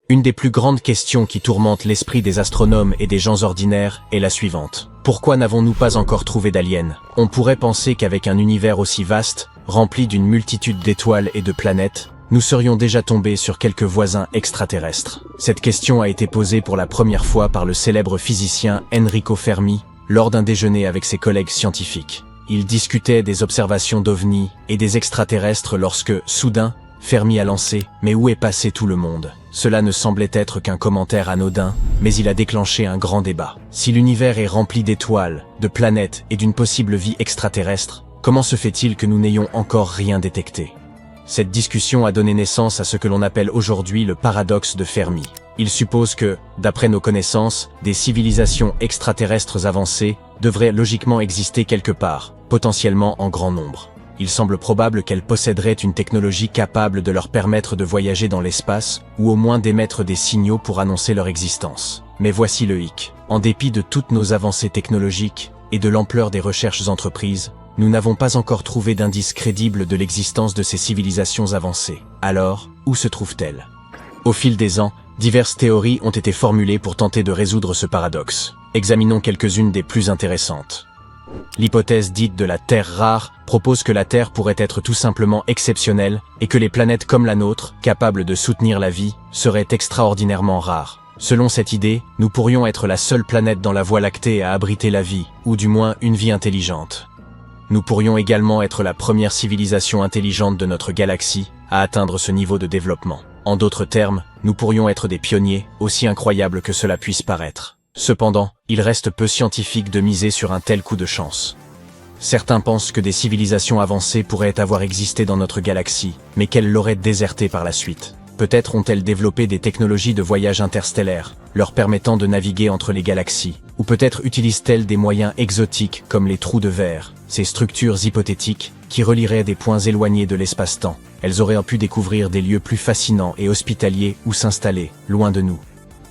Une des plus grandes questions qui tourmentent l'esprit des astronomes et des gens ordinaires est la suivante. Pourquoi n'avons-nous pas encore trouvé d'aliens? On pourrait penser qu'avec un univers aussi vaste, rempli d'une multitude d'étoiles et de planètes, nous serions déjà tombés sur quelques voisins extraterrestres. Cette question a été posée pour la première fois par le célèbre physicien Enrico Fermi lors d'un déjeuner avec ses collègues scientifiques. Il discutait des observations d'OVNI et des extraterrestres lorsque, soudain, Fermi a lancé « Mais où est passé tout le monde ?» Cela ne semblait être qu'un commentaire anodin, mais il a déclenché un grand débat. Si l'univers est rempli d'étoiles, de planètes et d'une possible vie extraterrestre, comment se fait-il que nous n'ayons encore rien détecté? Cette discussion a donné naissance à ce que l'on appelle aujourd'hui le paradoxe de Fermi. Il suppose que, d'après nos connaissances, des civilisations extraterrestres avancées devraient logiquement exister quelque part, potentiellement en grand nombre. Il semble probable qu'elles posséderaient une technologie capable de leur permettre de voyager dans l'espace, ou au moins d'émettre des signaux pour annoncer leur existence. Mais voici le hic. En dépit de toutes nos avancées technologiques, et de l'ampleur des recherches entreprises, nous n'avons pas encore trouvé d'indices crédibles de l'existence de ces civilisations avancées. Alors, où se trouvent-elles? Au fil des ans, diverses théories ont été formulées pour tenter de résoudre ce paradoxe. Examinons quelques-unes des plus intéressantes. L'hypothèse dite de la Terre rare propose que la Terre pourrait être tout simplement exceptionnelle et que les planètes comme la nôtre, capables de soutenir la vie, seraient extraordinairement rares. Selon cette idée, nous pourrions être la seule planète dans la Voie lactée à abriter la vie, ou du moins une vie intelligente. Nous pourrions également être la première civilisation intelligente de notre galaxie à atteindre ce niveau de développement. En d'autres termes, nous pourrions être des pionniers, aussi incroyables que cela puisse paraître. Cependant, il reste peu scientifique de miser sur un tel coup de chance. Certains pensent que des civilisations avancées pourraient avoir existé dans notre galaxie, mais qu'elles l'auraient désertée par la suite. Peut-être ont-elles développé des technologies de voyage interstellaire, leur permettant de naviguer entre les galaxies, ou peut-être utilisent-elles des moyens exotiques comme les trous de verre, ces structures hypothétiques qui relieraient des points éloignés de l'espace-temps. Elles auraient pu découvrir des lieux plus fascinants et hospitaliers où s'installer, loin de nous.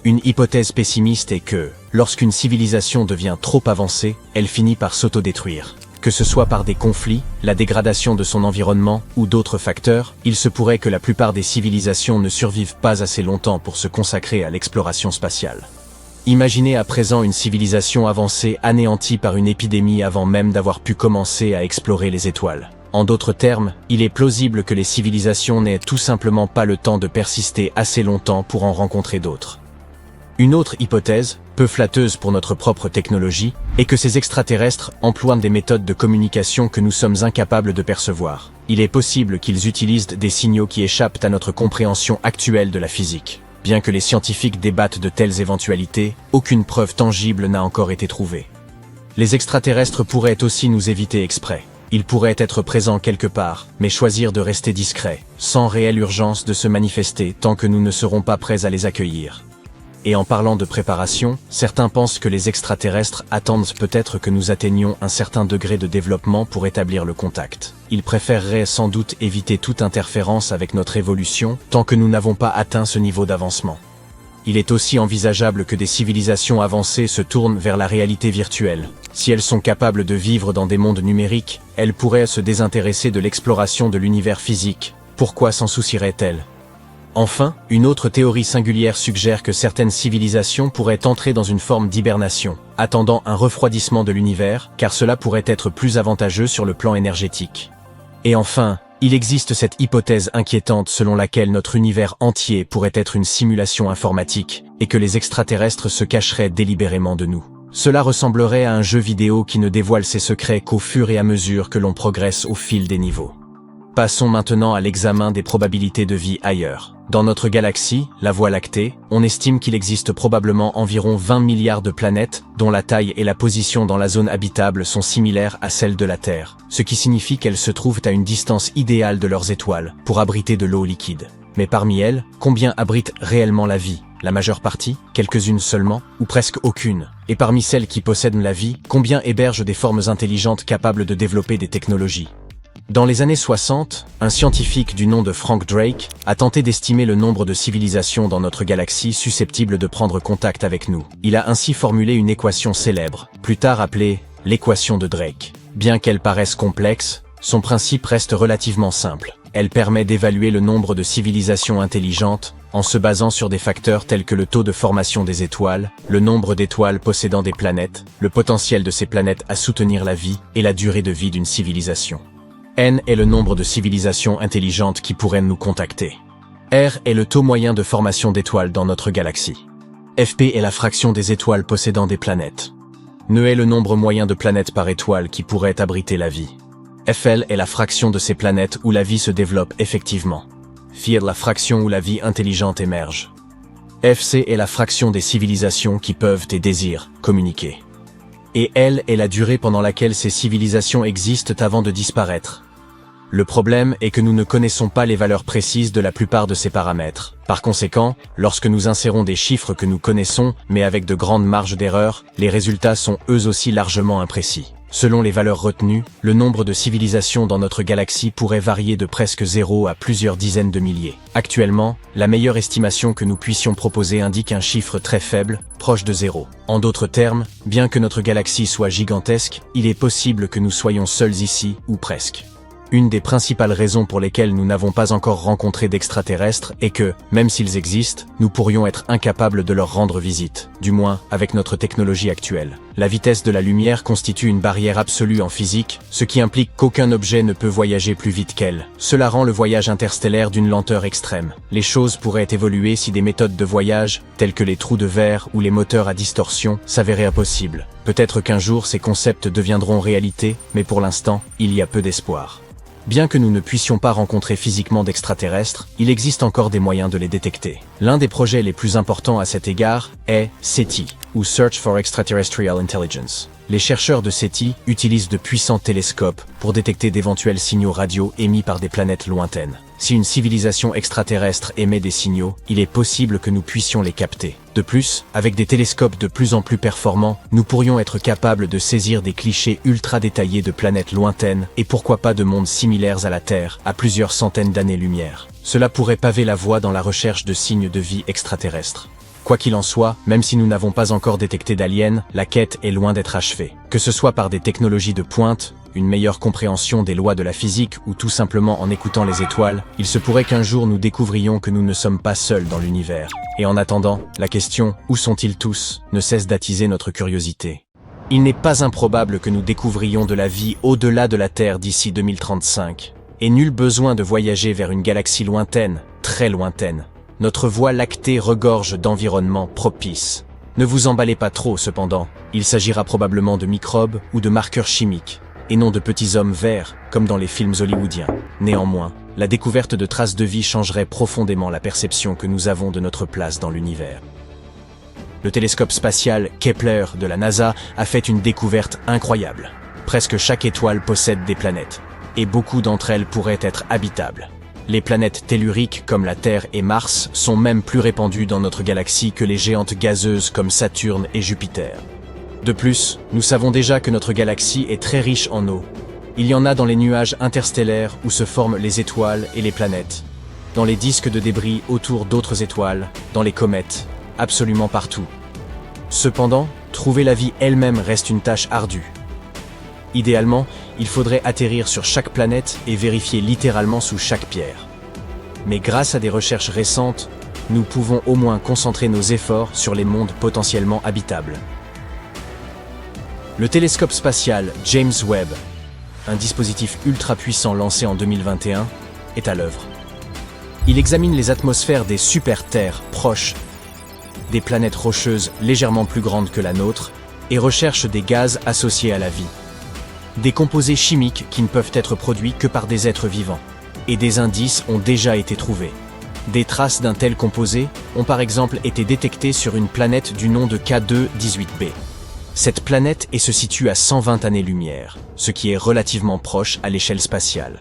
Une hypothèse pessimiste est que, lorsqu'une civilisation devient trop avancée, elle finit par s'autodétruire. Que ce soit par des conflits, la dégradation de son environnement ou d'autres facteurs, il se pourrait que la plupart des civilisations ne survivent pas assez longtemps pour se consacrer à l'exploration spatiale. Imaginez à présent une civilisation avancée anéantie par une épidémie avant même d'avoir pu commencer à explorer les étoiles. En d'autres termes, il est plausible que les civilisations n'aient tout simplement pas le temps de persister assez longtemps pour en rencontrer d'autres. Une autre hypothèse, peu flatteuse pour notre propre technologie, est que ces extraterrestres emploient des méthodes de communication que nous sommes incapables de percevoir. Il est possible qu'ils utilisent des signaux qui échappent à notre compréhension actuelle de la physique. Bien que les scientifiques débattent de telles éventualités, aucune preuve tangible n'a encore été trouvée. Les extraterrestres pourraient aussi nous éviter exprès. Ils pourraient être présents quelque part, mais choisir de rester discrets, sans réelle urgence de se manifester tant que nous ne serons pas prêts à les accueillir. Et en parlant de préparation, certains pensent que les extraterrestres attendent peut-être que nous atteignions un certain degré de développement pour établir le contact. Ils préféreraient sans doute éviter toute interférence avec notre évolution tant que nous n'avons pas atteint ce niveau d'avancement. Il est aussi envisageable que des civilisations avancées se tournent vers la réalité virtuelle. Si elles sont capables de vivre dans des mondes numériques, elles pourraient se désintéresser de l'exploration de l'univers physique. Pourquoi s'en soucieraient-elles ? Enfin, une autre théorie singulière suggère que certaines civilisations pourraient entrer dans une forme d'hibernation, attendant un refroidissement de l'univers, car cela pourrait être plus avantageux sur le plan énergétique. Et enfin, il existe cette hypothèse inquiétante selon laquelle notre univers entier pourrait être une simulation informatique, et que les extraterrestres se cacheraient délibérément de nous. Cela ressemblerait à un jeu vidéo qui ne dévoile ses secrets qu'au fur et à mesure que l'on progresse au fil des niveaux. Passons maintenant à l'examen des probabilités de vie ailleurs. Dans notre galaxie, la Voie lactée, on estime qu'il existe probablement environ 20 milliards de planètes, dont la taille et la position dans la zone habitable sont similaires à celles de la Terre, ce qui signifie qu'elles se trouvent à une distance idéale de leurs étoiles, pour abriter de l'eau liquide. Mais parmi elles, combien abritent réellement la vie? La majeure partie? Quelques-unes seulement? Ou presque aucune? Et parmi celles qui possèdent la vie, combien hébergent des formes intelligentes capables de développer des technologies? Dans les années 60, un scientifique du nom de Frank Drake a tenté d'estimer le nombre de civilisations dans notre galaxie susceptibles de prendre contact avec nous. Il a ainsi formulé une équation célèbre, plus tard appelée l'équation de Drake. Bien qu'elle paraisse complexe, son principe reste relativement simple. Elle permet d'évaluer le nombre de civilisations intelligentes en se basant sur des facteurs tels que le taux de formation des étoiles, le nombre d'étoiles possédant des planètes, le potentiel de ces planètes à soutenir la vie et la durée de vie d'une civilisation. N est le nombre de civilisations intelligentes qui pourraient nous contacter. R est le taux moyen de formation d'étoiles dans notre galaxie. Fp est la fraction des étoiles possédant des planètes. Ne est le nombre moyen de planètes par étoile qui pourrait abriter la vie. Fl est la fraction de ces planètes où la vie se développe effectivement. Phi est la fraction où la vie intelligente émerge. Fc est la fraction des civilisations qui peuvent et désirent communiquer. Et L est la durée pendant laquelle ces civilisations existent avant de disparaître. Le problème est que nous ne connaissons pas les valeurs précises de la plupart de ces paramètres. Par conséquent, lorsque nous insérons des chiffres que nous connaissons, mais avec de grandes marges d'erreur, les résultats sont eux aussi largement imprécis. Selon les valeurs retenues, le nombre de civilisations dans notre galaxie pourrait varier de presque 0 à plusieurs dizaines de milliers. Actuellement, la meilleure estimation que nous puissions proposer indique un chiffre très faible, proche de 0. En d'autres termes, bien que notre galaxie soit gigantesque, il est possible que nous soyons seuls ici, ou presque. Une des principales raisons pour lesquelles nous n'avons pas encore rencontré d'extraterrestres est que, même s'ils existent, nous pourrions être incapables de leur rendre visite, du moins avec notre technologie actuelle. La vitesse de la lumière constitue une barrière absolue en physique, ce qui implique qu'aucun objet ne peut voyager plus vite qu'elle. Cela rend le voyage interstellaire d'une lenteur extrême. Les choses pourraient évoluer si des méthodes de voyage, telles que les trous de verre ou les moteurs à distorsion, s'avéraient impossibles. Peut-être qu'un jour ces concepts deviendront réalité, mais pour l'instant, il y a peu d'espoir. Bien que nous ne puissions pas rencontrer physiquement d'extraterrestres, il existe encore des moyens de les détecter. L'un des projets les plus importants à cet égard est SETI, ou Search for Extraterrestrial Intelligence. Les chercheurs de SETI utilisent de puissants télescopes pour détecter d'éventuels signaux radio émis par des planètes lointaines. Si une civilisation extraterrestre émet des signaux, il est possible que nous puissions les capter. De plus, avec des télescopes de plus en plus performants, nous pourrions être capables de saisir des clichés ultra détaillés de planètes lointaines et pourquoi pas de mondes similaires à la Terre, à plusieurs centaines d'années-lumière. Cela pourrait paver la voie dans la recherche de signes de vie extraterrestre. Quoi qu'il en soit, même si nous n'avons pas encore détecté d'aliens, la quête est loin d'être achevée. Que ce soit par des technologies de pointe, une meilleure compréhension des lois de la physique ou tout simplement en écoutant les étoiles, il se pourrait qu'un jour nous découvrions que nous ne sommes pas seuls dans l'univers. Et en attendant, la question « Où sont-ils tous ?» ne cesse d'attiser notre curiosité. Il n'est pas improbable que nous découvrions de la vie au-delà de la Terre d'ici 2035. Et nul besoin de voyager vers une galaxie lointaine, très lointaine. Notre voie lactée regorge d'environnements propices. Ne vous emballez pas trop cependant, il s'agira probablement de microbes ou de marqueurs chimiques, et non de petits hommes verts, comme dans les films hollywoodiens. Néanmoins, la découverte de traces de vie changerait profondément la perception que nous avons de notre place dans l'univers. Le télescope spatial Kepler de la NASA a fait une découverte incroyable. Presque chaque étoile possède des planètes, et beaucoup d'entre elles pourraient être habitables. Les planètes telluriques comme la Terre et Mars sont même plus répandues dans notre galaxie que les géantes gazeuses comme Saturne et Jupiter. De plus, nous savons déjà que notre galaxie est très riche en eau. Il y en a dans les nuages interstellaires où se forment les étoiles et les planètes, dans les disques de débris autour d'autres étoiles, dans les comètes, absolument partout. Cependant, trouver la vie elle-même reste une tâche ardue. Idéalement, il faudrait atterrir sur chaque planète et vérifier littéralement sous chaque pierre. Mais grâce à des recherches récentes, nous pouvons au moins concentrer nos efforts sur les mondes potentiellement habitables. Le télescope spatial James Webb, un dispositif ultra puissant lancé en 2021, est à l'œuvre. Il examine les atmosphères des super-terres proches, des planètes rocheuses légèrement plus grandes que la nôtre, et recherche des gaz associés à la vie. Des composés chimiques qui ne peuvent être produits que par des êtres vivants. Et des indices ont déjà été trouvés. Des traces d'un tel composé ont par exemple été détectées sur une planète du nom de K2-18b. Cette planète se situe à 120 années-lumière, ce qui est relativement proche à l'échelle spatiale.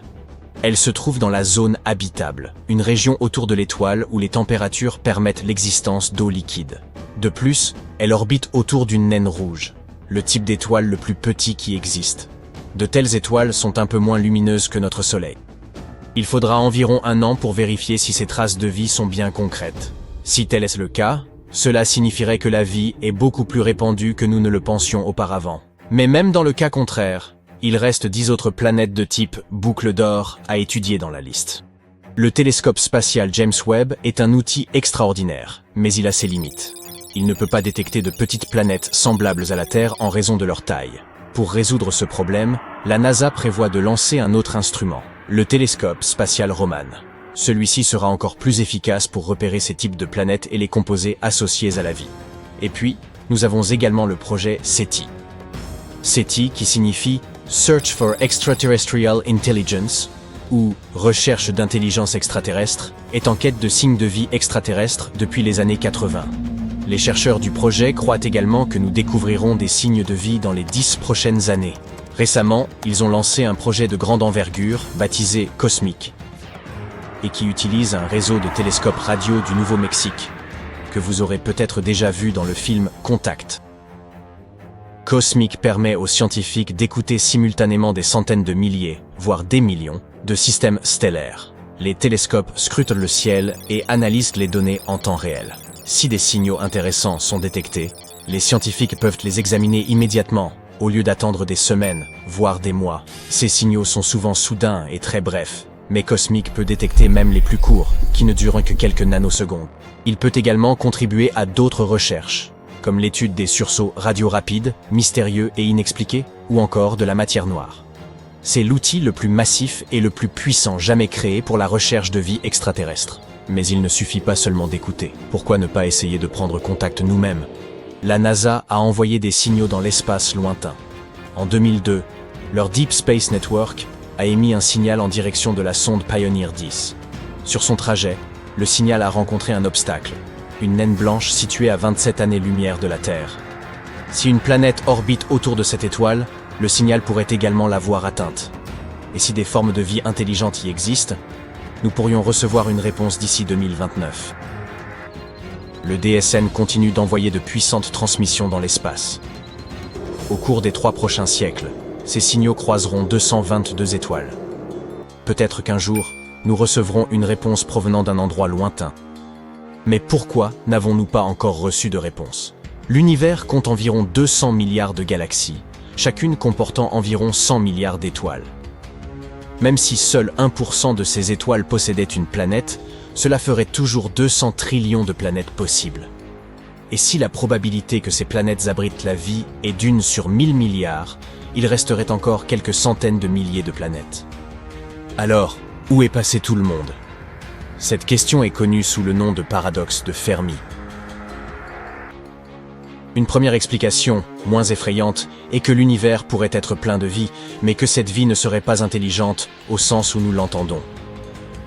Elle se trouve dans la zone habitable, une région autour de l'étoile où les températures permettent l'existence d'eau liquide. De plus, elle orbite autour d'une naine rouge, le type d'étoile le plus petit qui existe. De telles étoiles sont un peu moins lumineuses que notre Soleil. Il faudra environ 1 an pour vérifier si ces traces de vie sont bien concrètes. Si tel est le cas, cela signifierait que la vie est beaucoup plus répandue que nous ne le pensions auparavant. Mais même dans le cas contraire, il reste 10 autres planètes de type boucle d'or à étudier dans la liste. Le télescope spatial James Webb est un outil extraordinaire, mais il a ses limites. Il ne peut pas détecter de petites planètes semblables à la Terre en raison de leur taille. Pour résoudre ce problème, la NASA prévoit de lancer un autre instrument, le télescope spatial Roman. Celui-ci sera encore plus efficace pour repérer ces types de planètes et les composés associés à la vie. Et puis, nous avons également le projet SETI. SETI qui signifie Search for Extraterrestrial Intelligence, ou Recherche d'intelligence extraterrestre, est en quête de signes de vie extraterrestres depuis les années 80. Les chercheurs du projet croient également que nous découvrirons des signes de vie dans les 10 prochaines années. Récemment, ils ont lancé un projet de grande envergure, baptisé COSMIC, et qui utilise un réseau de télescopes radio du Nouveau-Mexique, que vous aurez peut-être déjà vu dans le film Contact. COSMIC permet aux scientifiques d'écouter simultanément des centaines de milliers, voire des millions, de systèmes stellaires. Les télescopes scrutent le ciel et analysent les données en temps réel. Si des signaux intéressants sont détectés, les scientifiques peuvent les examiner immédiatement, au lieu d'attendre des semaines, voire des mois. Ces signaux sont souvent soudains et très brefs, mais COSMIC peut détecter même les plus courts, qui ne durent que quelques nanosecondes. Il peut également contribuer à d'autres recherches, comme l'étude des sursauts radio rapides, mystérieux et inexpliqués, ou encore de la matière noire. C'est l'outil le plus massif et le plus puissant jamais créé pour la recherche de vie extraterrestre. Mais il ne suffit pas seulement d'écouter. Pourquoi ne pas essayer de prendre contact nous-mêmes? La NASA a envoyé des signaux dans l'espace lointain. En 2002, leur Deep Space Network a émis un signal en direction de la sonde Pioneer 10. Sur son trajet, le signal a rencontré un obstacle, une naine blanche située à 27 années-lumière de la Terre. Si une planète orbite autour de cette étoile, le signal pourrait également l'avoir atteinte. Et si des formes de vie intelligentes y existent, nous pourrions recevoir une réponse d'ici 2029. Le DSN continue d'envoyer de puissantes transmissions dans l'espace. Au cours des 3 prochains siècles, ces signaux croiseront 222 étoiles. Peut-être qu'un jour, nous recevrons une réponse provenant d'un endroit lointain. Mais pourquoi n'avons-nous pas encore reçu de réponse? L'univers compte environ 200 milliards de galaxies, chacune comportant environ 100 milliards d'étoiles. Même si seul 1% de ces étoiles possédaient une planète, cela ferait toujours 200 trillions de planètes possibles. Et si la probabilité que ces planètes abritent la vie est d'1 sur 1000 milliards, il resterait encore quelques centaines de milliers de planètes. Alors, où est passé tout le monde? Cette question est connue sous le nom de paradoxe de Fermi. Une première explication, moins effrayante, est que l'univers pourrait être plein de vie, mais que cette vie ne serait pas intelligente au sens où nous l'entendons.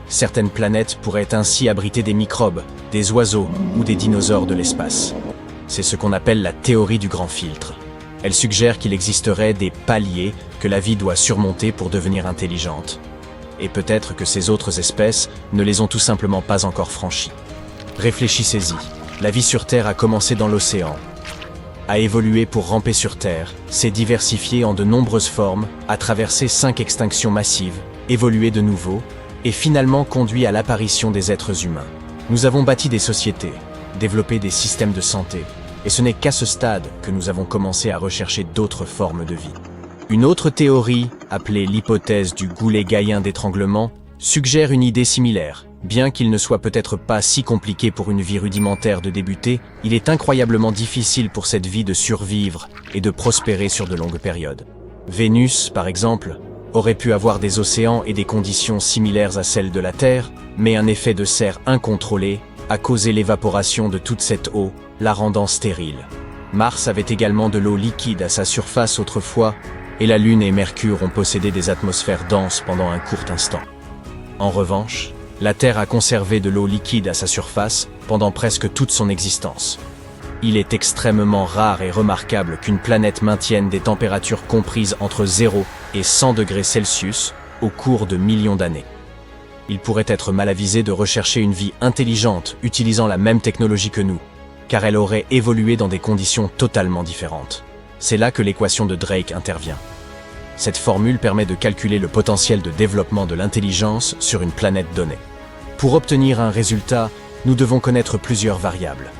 Certaines planètes pourraient ainsi abriter des microbes, des oiseaux ou des dinosaures de l'espace. C'est ce qu'on appelle la théorie du grand filtre. Elle suggère qu'il existerait des paliers que la vie doit surmonter pour devenir intelligente. Et peut-être que ces autres espèces ne les ont tout simplement pas encore franchis. Réfléchissez-y. La vie sur Terre a commencé dans l'océan, a évolué pour ramper sur Terre, s'est diversifié en de nombreuses formes, a traversé 5 extinctions massives, évolué de nouveau, et finalement conduit à l'apparition des êtres humains. Nous avons bâti des sociétés, développé des systèmes de santé, et ce n'est qu'à ce stade que nous avons commencé à rechercher d'autres formes de vie. Une autre théorie, appelée l'hypothèse du goulet gaïen d'étranglement, suggère une idée similaire. Bien qu'il ne soit peut-être pas si compliqué pour une vie rudimentaire de débuter, il est incroyablement difficile pour cette vie de survivre et de prospérer sur de longues périodes. Vénus, par exemple, aurait pu avoir des océans et des conditions similaires à celles de la Terre, mais un effet de serre incontrôlé a causé l'évaporation de toute cette eau, la rendant stérile. Mars avait également de l'eau liquide à sa surface autrefois, et la Lune et Mercure ont possédé des atmosphères denses pendant un court instant. En revanche, la Terre a conservé de l'eau liquide à sa surface pendant presque toute son existence. Il est extrêmement rare et remarquable qu'une planète maintienne des températures comprises entre 0 et 100 degrés Celsius au cours de millions d'années. Il pourrait être mal avisé de rechercher une vie intelligente utilisant la même technologie que nous, car elle aurait évolué dans des conditions totalement différentes. C'est là que l'équation de Drake intervient. Cette formule permet de calculer le potentiel de développement de l'intelligence sur une planète donnée. Pour obtenir un résultat, nous devons connaître plusieurs variables.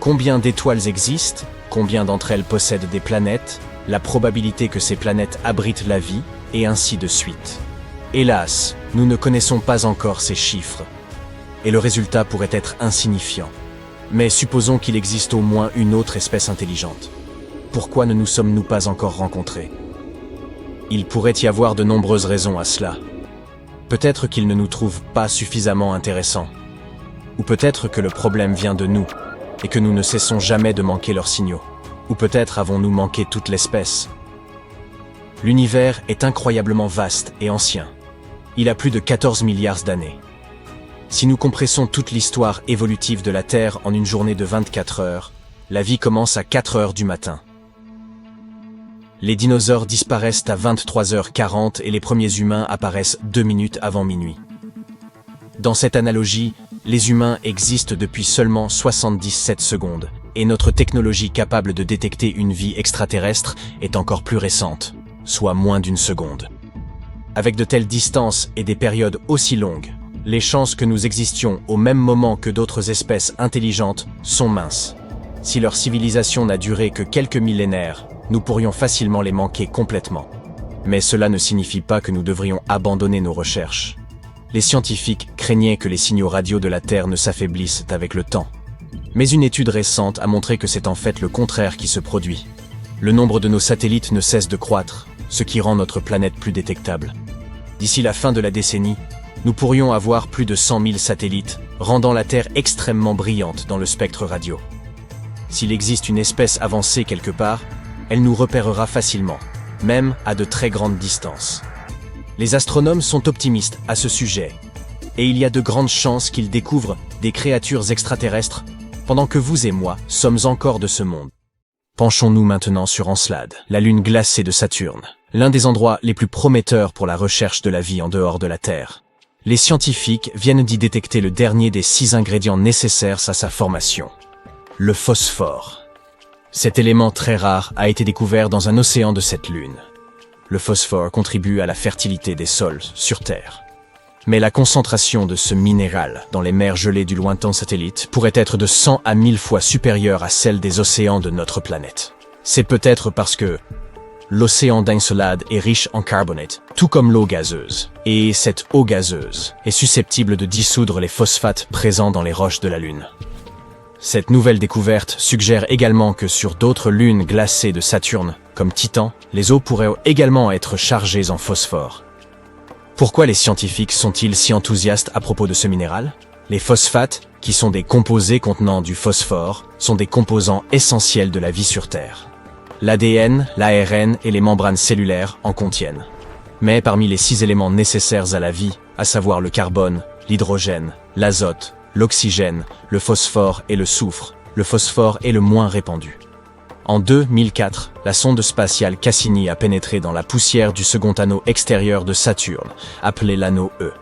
Combien d'étoiles existent, combien d'entre elles possèdent des planètes, la probabilité que ces planètes abritent la vie, et ainsi de suite. Hélas, Nous ne connaissons pas encore ces chiffres, et le résultat pourrait être insignifiant. Mais supposons qu'il existe au moins une autre espèce intelligente. Pourquoi ne nous sommes-nous pas encore rencontrés? Il pourrait y avoir de nombreuses raisons à cela. Peut-être qu'ils ne nous trouvent pas suffisamment intéressants. Ou peut-être que le problème vient de nous, et que nous ne cessons jamais de manquer leurs signaux. Ou peut-être avons-nous manqué toute l'espèce. L'univers est incroyablement vaste et ancien. Il a plus de 14 milliards d'années. Si nous compressons toute l'histoire évolutive de la Terre en une journée de 24 heures, la vie commence à 4 heures du matin. Les dinosaures disparaissent à 23h40 et les premiers humains apparaissent 2 minutes avant minuit. Dans cette analogie, les humains existent depuis seulement 77 secondes, et notre technologie capable de détecter une vie extraterrestre est encore plus récente, soit moins d'une seconde. Avec de telles distances et des périodes aussi longues, les chances que nous existions au même moment que d'autres espèces intelligentes sont minces. Si leur civilisation n'a duré que quelques millénaires, nous pourrions facilement les manquer complètement. Mais cela ne signifie pas que nous devrions abandonner nos recherches. Les scientifiques craignaient que les signaux radio de la Terre ne s'affaiblissent avec le temps. Mais une étude récente a montré que c'est en fait le contraire qui se produit. Le nombre de nos satellites ne cesse de croître, ce qui rend notre planète plus détectable. D'ici la fin de la décennie, nous pourrions avoir plus de 100 000 satellites, rendant la Terre extrêmement brillante dans le spectre radio. S'il existe une espèce avancée quelque part, elle nous repérera facilement, même à de très grandes distances. Les astronomes sont optimistes à ce sujet, et il y a de grandes chances qu'ils découvrent des créatures extraterrestres, pendant que vous et moi sommes encore de ce monde. Penchons-nous maintenant sur Encelade, la lune glacée de Saturne, l'un des endroits les plus prometteurs pour la recherche de la vie en dehors de la Terre. Les scientifiques viennent d'y détecter le dernier des 6 ingrédients nécessaires à sa formation, le phosphore. Cet élément très rare a été découvert dans un océan de cette lune. Le phosphore contribue à la fertilité des sols sur Terre. Mais la concentration de ce minéral dans les mers gelées du lointain satellite pourrait être de 100 à 1000 fois supérieure à celle des océans de notre planète. C'est peut-être parce que l'océan d'Encelade est riche en carbonate, tout comme l'eau gazeuse. Et cette eau gazeuse est susceptible de dissoudre les phosphates présents dans les roches de la Lune. Cette nouvelle découverte suggère également que sur d'autres lunes glacées de Saturne, comme Titan, les eaux pourraient également être chargées en phosphore. Pourquoi les scientifiques sont-ils si enthousiastes à propos de ce minéral? Les phosphates, qui sont des composés contenant du phosphore, sont des composants essentiels de la vie sur Terre. L'ADN, l'ARN et les membranes cellulaires en contiennent. Mais parmi les 6 éléments nécessaires à la vie, à savoir le carbone, l'hydrogène, l'azote, l'oxygène, le phosphore et le soufre, le phosphore est le moins répandu. En 2004, la sonde spatiale Cassini a pénétré dans la poussière du second anneau extérieur de Saturne, appelé l'anneau E.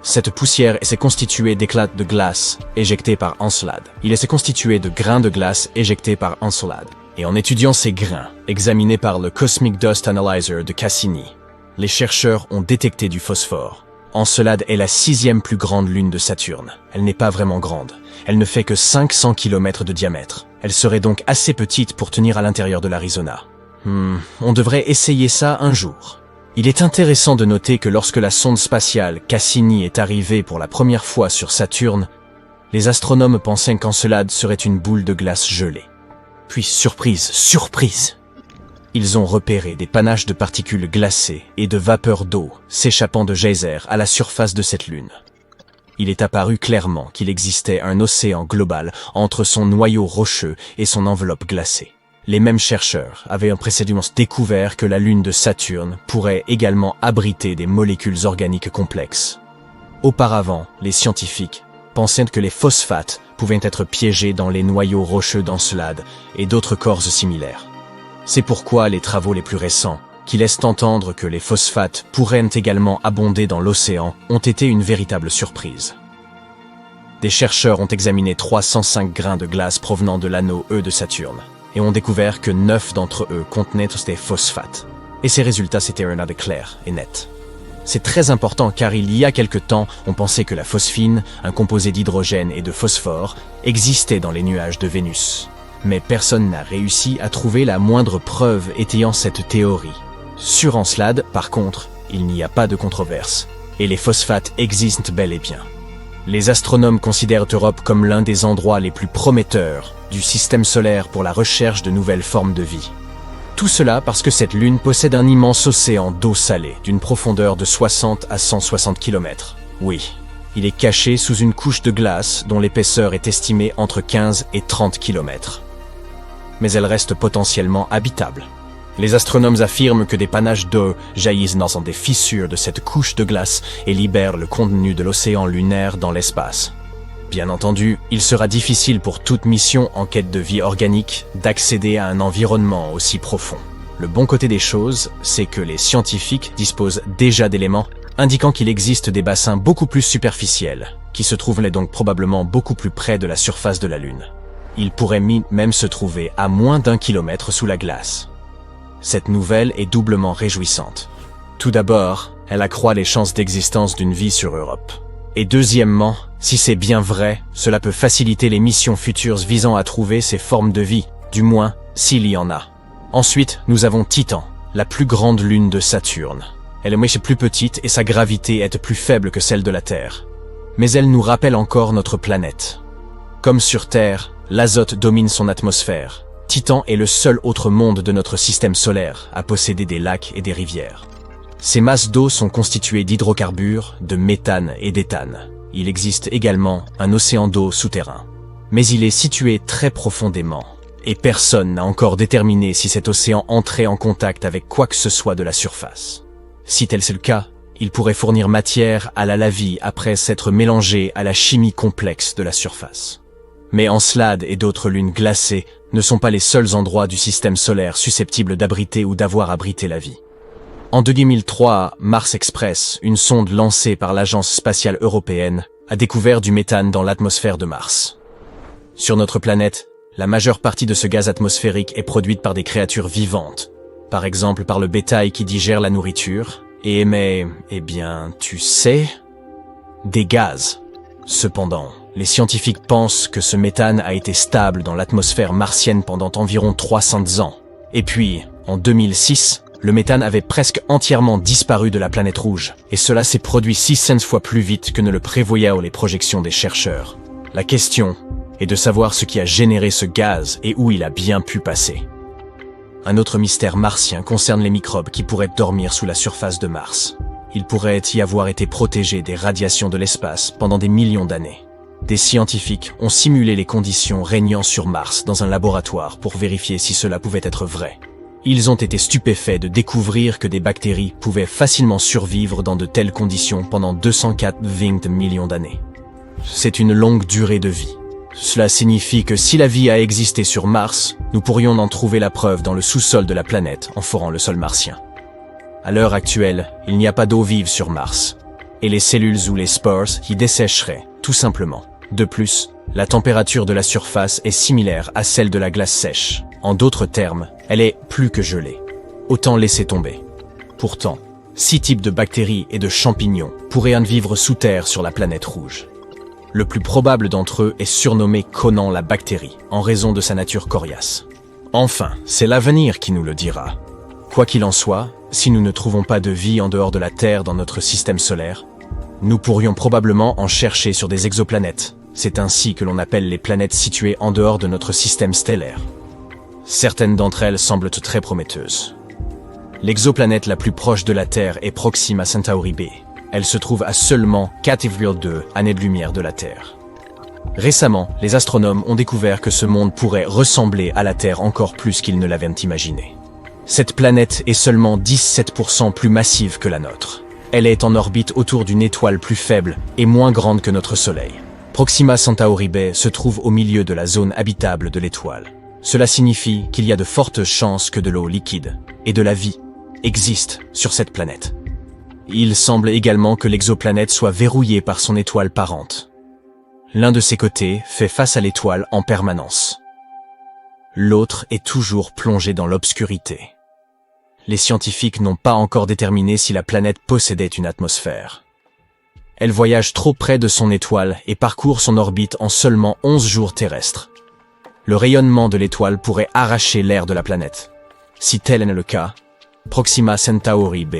Cette poussière s'est constituée d'éclats de glace éjectés par Encelade. Il s'est constitué de grains de glace éjectés par Encelade. Et en étudiant ces grains, examinés par le Cosmic Dust Analyzer de Cassini, les chercheurs ont détecté du phosphore. Encelade est la 6e plus grande lune de Saturne. Elle n'est pas vraiment grande. Elle ne fait que 500 km de diamètre. Elle serait donc assez petite pour tenir à l'intérieur de l'Arizona. On devrait essayer ça un jour. Il est intéressant de noter que lorsque la sonde spatiale Cassini est arrivée pour la première fois sur Saturne, les astronomes pensaient qu'Encelade serait une boule de glace gelée. Puis surprise! Ils ont repéré des panaches de particules glacées et de vapeurs d'eau s'échappant de geysers à la surface de cette lune. Il est apparu clairement qu'il existait un océan global entre son noyau rocheux et son enveloppe glacée. Les mêmes chercheurs avaient précédemment découvert que la lune de Saturne pourrait également abriter des molécules organiques complexes. Auparavant, les scientifiques pensaient que les phosphates pouvaient être piégés dans les noyaux rocheux d'Encelade et d'autres corps similaires. C'est pourquoi les travaux les plus récents, qui laissent entendre que les phosphates pourraient également abonder dans l'océan, ont été une véritable surprise. Des chercheurs ont examiné 305 grains de glace provenant de l'anneau E de Saturne, et ont découvert que 9 d'entre eux contenaient des phosphates. Et ces résultats s'étaient révélés clairs et nets. C'est très important car il y a quelque temps, on pensait que la phosphine, un composé d'hydrogène et de phosphore, existait dans les nuages de Vénus. Mais personne n'a réussi à trouver la moindre preuve étayant cette théorie. Sur Encelade, par contre, il n'y a pas de controverse, et les phosphates existent bel et bien. Les astronomes considèrent Europe comme l'un des endroits les plus prometteurs du système solaire pour la recherche de nouvelles formes de vie. Tout cela parce que cette lune possède un immense océan d'eau salée d'une profondeur de 60 à 160 km. Oui, il est caché sous une couche de glace dont l'épaisseur est estimée entre 15 et 30 km. Mais elle reste potentiellement habitable. Les astronomes affirment que des panaches d'eau jaillissent dans des fissures de cette couche de glace et libèrent le contenu de l'océan lunaire dans l'espace. Bien entendu, il sera difficile pour toute mission en quête de vie organique d'accéder à un environnement aussi profond. Le bon côté des choses, c'est que les scientifiques disposent déjà d'éléments indiquant qu'il existe des bassins beaucoup plus superficiels, qui se trouveraient donc probablement beaucoup plus près de la surface de la Lune. Ils pourraient même se trouver à moins d'1 kilomètre sous la glace. Cette nouvelle est doublement réjouissante. Tout d'abord, elle accroît les chances d'existence d'une vie sur Europe. Et deuxièmement, si c'est bien vrai, cela peut faciliter les missions futures visant à trouver ces formes de vie, du moins s'il y en a. Ensuite, nous avons Titan, la plus grande lune de Saturne. Elle est plus petite et sa gravité est plus faible que celle de la Terre. Mais elle nous rappelle encore notre planète. Comme sur Terre, l'azote domine son atmosphère. Titan est le seul autre monde de notre système solaire à posséder des lacs et des rivières. Ces masses d'eau sont constituées d'hydrocarbures, de méthane et d'éthane. Il existe également un océan d'eau souterrain. Mais il est situé très profondément, et personne n'a encore déterminé si cet océan entrait en contact avec quoi que ce soit de la surface. Si tel est le cas, il pourrait fournir matière à la vie après s'être mélangé à la chimie complexe de la surface. Mais Encelade et d'autres lunes glacées ne sont pas les seuls endroits du système solaire susceptibles d'abriter ou d'avoir abrité la vie. En 2003, Mars Express, une sonde lancée par l'Agence spatiale européenne, a découvert du méthane dans l'atmosphère de Mars. Sur notre planète, la majeure partie de ce gaz atmosphérique est produite par des créatures vivantes, par exemple par le bétail qui digère la nourriture et émet, tu sais, des gaz. Cependant, les scientifiques pensent que ce méthane a été stable dans l'atmosphère martienne pendant environ 300 ans. Et puis, en 2006, le méthane avait presque entièrement disparu de la planète rouge, et cela s'est produit 600 fois plus vite que ne le prévoyaient les projections des chercheurs. La question est de savoir ce qui a généré ce gaz et où il a bien pu passer. Un autre mystère martien concerne les microbes qui pourraient dormir sous la surface de Mars. Ils pourraient y avoir été protégés des radiations de l'espace pendant des millions d'années. Des scientifiques ont simulé les conditions régnant sur Mars dans un laboratoire pour vérifier si cela pouvait être vrai. Ils ont été stupéfaits de découvrir que des bactéries pouvaient facilement survivre dans de telles conditions pendant 204 millions d'années. C'est une longue durée de vie. Cela signifie que si la vie a existé sur Mars, nous pourrions en trouver la preuve dans le sous-sol de la planète en forant le sol martien. À l'heure actuelle, il n'y a pas d'eau vive sur Mars, et les cellules ou les spores y dessécheraient, tout simplement. De plus, la température de la surface est similaire à celle de la glace sèche. En d'autres termes, elle est plus que gelée. Autant laisser tomber. Pourtant, 6 types de bactéries et de champignons pourraient en vivre sous terre sur la planète rouge. Le plus probable d'entre eux est surnommé Conan la bactérie, en raison de sa nature coriace. Enfin, c'est l'avenir qui nous le dira. Quoi qu'il en soit, si nous ne trouvons pas de vie en dehors de la Terre dans notre système solaire, nous pourrions probablement en chercher sur des exoplanètes. C'est ainsi que l'on appelle les planètes situées en dehors de notre système stellaire. Certaines d'entre elles semblent très prometteuses. L'exoplanète la plus proche de la Terre est Proxima Centauri b. Elle se trouve à seulement 4,2 années-lumière de la Terre. Récemment, les astronomes ont découvert que ce monde pourrait ressembler à la Terre encore plus qu'ils ne l'avaient imaginé. Cette planète est seulement 17% plus massive que la nôtre. Elle est en orbite autour d'une étoile plus faible et moins grande que notre Soleil. Proxima Centauri b se trouve au milieu de la zone habitable de l'étoile. Cela signifie qu'il y a de fortes chances que de l'eau liquide et de la vie existent sur cette planète. Il semble également que l'exoplanète soit verrouillée par son étoile parente. L'un de ses côtés fait face à l'étoile en permanence. L'autre est toujours plongé dans l'obscurité. Les scientifiques n'ont pas encore déterminé si la planète possédait une atmosphère. Elle voyage trop près de son étoile et parcourt son orbite en seulement 11 jours terrestres. Le rayonnement de l'étoile pourrait arracher l'air de la planète. Si tel est le cas, Proxima Centauri b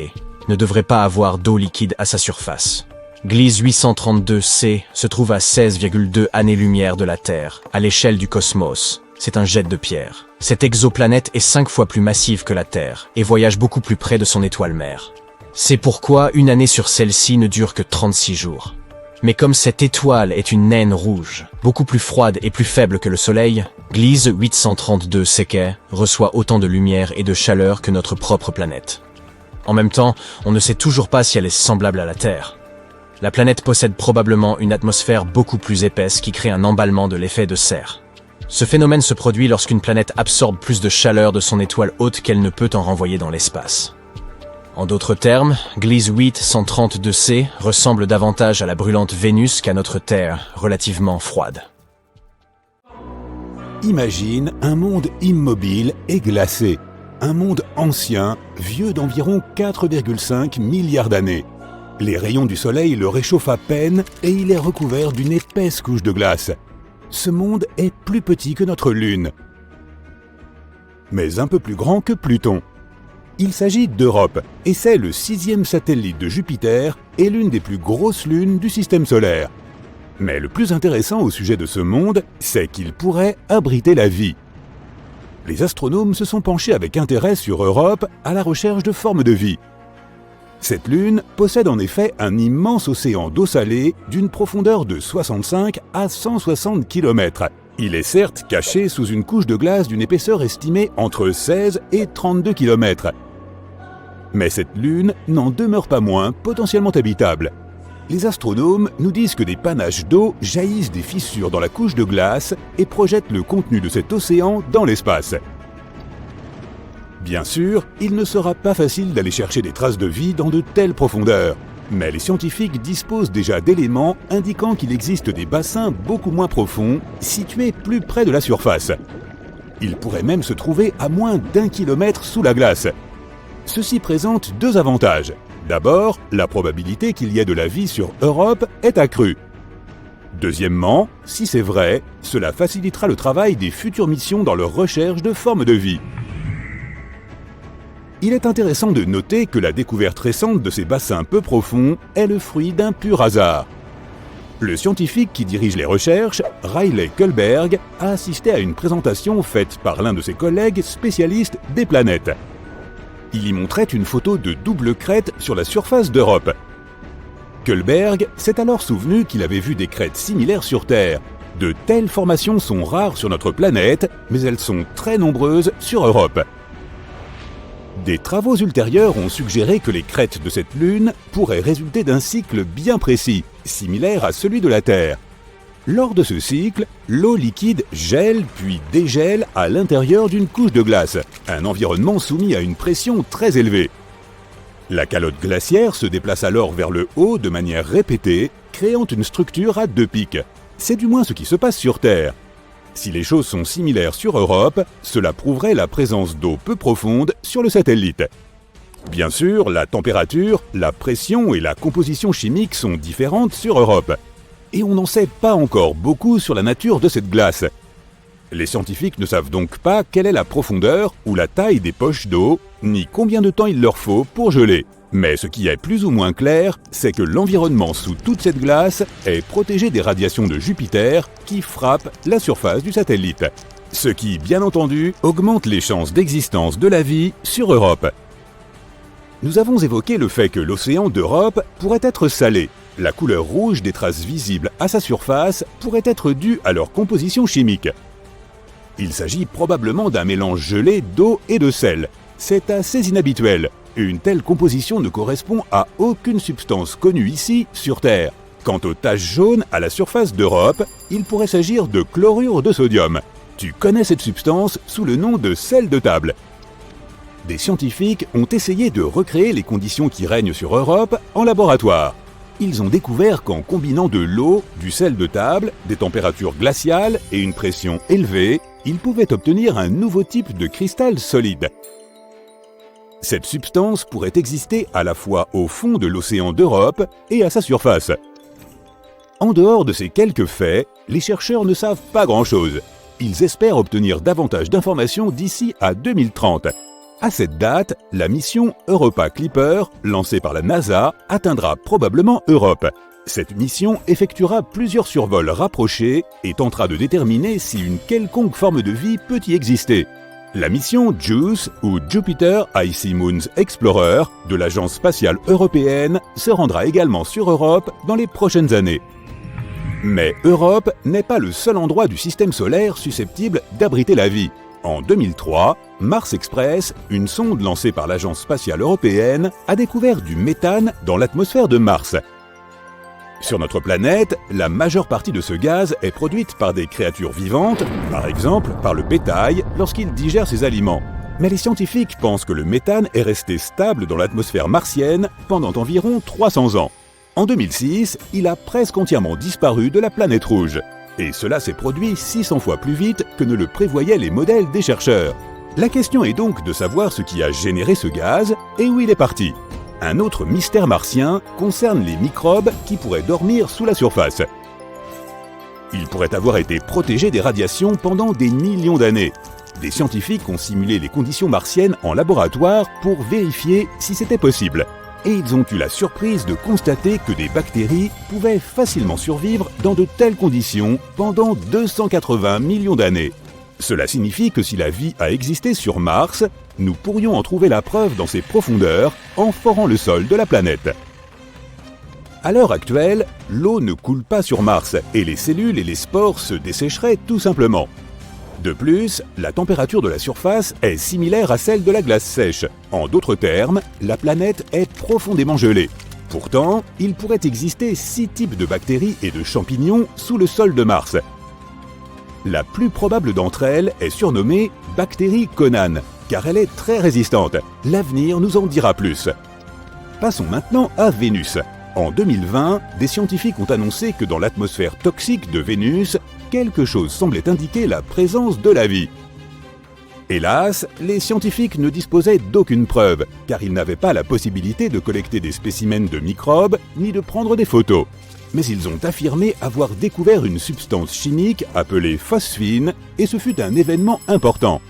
ne devrait pas avoir d'eau liquide à sa surface. Gliese 832c se trouve à 16,2 années-lumière de la Terre, à l'échelle du cosmos. C'est un jet de pierre. Cette exoplanète est 5 fois plus massive que la Terre et voyage beaucoup plus près de son étoile mère. C'est pourquoi une année sur celle-ci ne dure que 36 jours. Mais comme cette étoile est une naine rouge, beaucoup plus froide et plus faible que le Soleil, Gliese 832 Cygni reçoit autant de lumière et de chaleur que notre propre planète. En même temps, on ne sait toujours pas si elle est semblable à la Terre. La planète possède probablement une atmosphère beaucoup plus épaisse qui crée un emballement de l'effet de serre. Ce phénomène se produit lorsqu'une planète absorbe plus de chaleur de son étoile haute qu'elle ne peut en renvoyer dans l'espace. En d'autres termes, Gliese 832c ressemble davantage à la brûlante Vénus qu'à notre Terre, relativement froide. Imagine un monde immobile et glacé. Un monde ancien, vieux d'environ 4,5 milliards d'années. Les rayons du soleil le réchauffent à peine et il est recouvert d'une épaisse couche de glace. Ce monde est plus petit que notre Lune, mais un peu plus grand que Pluton. Il s'agit d'Europe et c'est le 6e satellite de Jupiter et l'une des plus grosses lunes du système solaire. Mais le plus intéressant au sujet de ce monde, c'est qu'il pourrait abriter la vie. Les astronomes se sont penchés avec intérêt sur Europe à la recherche de formes de vie. Cette lune possède en effet un immense océan d'eau salée d'une profondeur de 65 à 160 km. Il est certes caché sous une couche de glace d'une épaisseur estimée entre 16 et 32 km. Mais cette lune n'en demeure pas moins potentiellement habitable. Les astronomes nous disent que des panaches d'eau jaillissent des fissures dans la couche de glace et projettent le contenu de cet océan dans l'espace. Bien sûr, il ne sera pas facile d'aller chercher des traces de vie dans de telles profondeurs, mais les scientifiques disposent déjà d'éléments indiquant qu'il existe des bassins beaucoup moins profonds, situés plus près de la surface. Ils pourraient même se trouver à moins d'1 kilomètre sous la glace. Ceci présente deux avantages. D'abord, la probabilité qu'il y ait de la vie sur Europe est accrue. Deuxièmement, si c'est vrai, cela facilitera le travail des futures missions dans leur recherche de formes de vie. Il est intéressant de noter que la découverte récente de ces bassins peu profonds est le fruit d'un pur hasard. Le scientifique qui dirige les recherches, Riley Kullberg, a assisté à une présentation faite par l'un de ses collègues spécialistes des planètes. Il y montrait une photo de double crête sur la surface d'Europe. Kullberg s'est alors souvenu qu'il avait vu des crêtes similaires sur Terre. De telles formations sont rares sur notre planète, mais elles sont très nombreuses sur Europe. Des travaux ultérieurs ont suggéré que les crêtes de cette lune pourraient résulter d'un cycle bien précis, similaire à celui de la Terre. Lors de ce cycle, l'eau liquide gèle puis dégèle à l'intérieur d'une couche de glace, un environnement soumis à une pression très élevée. La calotte glaciaire se déplace alors vers le haut de manière répétée, créant une structure à deux pics. C'est du moins ce qui se passe sur Terre. Si les choses sont similaires sur Europe, cela prouverait la présence d'eau peu profonde sur le satellite. Bien sûr, la température, la pression et la composition chimique sont différentes sur Europe. Et on n'en sait pas encore beaucoup sur la nature de cette glace. Les scientifiques ne savent donc pas quelle est la profondeur ou la taille des poches d'eau, ni combien de temps il leur faut pour geler. Mais ce qui est plus ou moins clair, c'est que l'environnement sous toute cette glace est protégé des radiations de Jupiter qui frappent la surface du satellite. Ce qui, bien entendu, augmente les chances d'existence de la vie sur Europe. Nous avons évoqué le fait que l'océan d'Europe pourrait être salé. La couleur rouge des traces visibles à sa surface pourrait être due à leur composition chimique. Il s'agit probablement d'un mélange gelé d'eau et de sel. C'est assez inhabituel. Une telle composition ne correspond à aucune substance connue ici, sur Terre. Quant aux taches jaunes à la surface d'Europe, il pourrait s'agir de chlorure de sodium. Tu connais cette substance sous le nom de sel de table. Des scientifiques ont essayé de recréer les conditions qui règnent sur Europe en laboratoire. Ils ont découvert qu'en combinant de l'eau, du sel de table, des températures glaciales et une pression élevée, ils pouvaient obtenir un nouveau type de cristal solide. Cette substance pourrait exister à la fois au fond de l'océan d'Europe et à sa surface. En dehors de ces quelques faits, les chercheurs ne savent pas grand-chose. Ils espèrent obtenir davantage d'informations d'ici à 2030. À cette date, la mission Europa Clipper, lancée par la NASA, atteindra probablement Europe. Cette mission effectuera plusieurs survols rapprochés et tentera de déterminer si une quelconque forme de vie peut y exister. La mission JUICE, ou Jupiter Icy Moons Explorer, de l'Agence spatiale européenne, se rendra également sur Europe dans les prochaines années. Mais Europe n'est pas le seul endroit du système solaire susceptible d'abriter la vie. En 2003, Mars Express, une sonde lancée par l'Agence spatiale européenne, a découvert du méthane dans l'atmosphère de Mars. Sur notre planète, la majeure partie de ce gaz est produite par des créatures vivantes, par exemple par le bétail lorsqu'il digère ses aliments. Mais les scientifiques pensent que le méthane est resté stable dans l'atmosphère martienne pendant environ 300 ans. En 2006, il a presque entièrement disparu de la planète rouge. Et cela s'est produit 600 fois plus vite que ne le prévoyaient les modèles des chercheurs. La question est donc de savoir ce qui a généré ce gaz et où il est parti. Un autre mystère martien concerne les microbes qui pourraient dormir sous la surface. Ils pourraient avoir été protégés des radiations pendant des millions d'années. Des scientifiques ont simulé les conditions martiennes en laboratoire pour vérifier si c'était possible. Et ils ont eu la surprise de constater que des bactéries pouvaient facilement survivre dans de telles conditions pendant 280 millions d'années. Cela signifie que si la vie a existé sur Mars, nous pourrions en trouver la preuve dans ses profondeurs en forant le sol de la planète. À l'heure actuelle, l'eau ne coule pas sur Mars et les cellules et les spores se dessécheraient tout simplement. De plus, la température de la surface est similaire à celle de la glace sèche. En d'autres termes, la planète est profondément gelée. Pourtant, il pourrait exister 6 types de bactéries et de champignons sous le sol de Mars. La plus probable d'entre elles est surnommée bactérie Conan, car elle est très résistante. L'avenir nous en dira plus. Passons maintenant à Vénus. En 2020, des scientifiques ont annoncé que dans l'atmosphère toxique de Vénus, quelque chose semblait indiquer la présence de la vie. Hélas, les scientifiques ne disposaient d'aucune preuve, car ils n'avaient pas la possibilité de collecter des spécimens de microbes ni de prendre des photos. Mais ils ont affirmé avoir découvert une substance chimique appelée phosphine, et ce fut un événement important.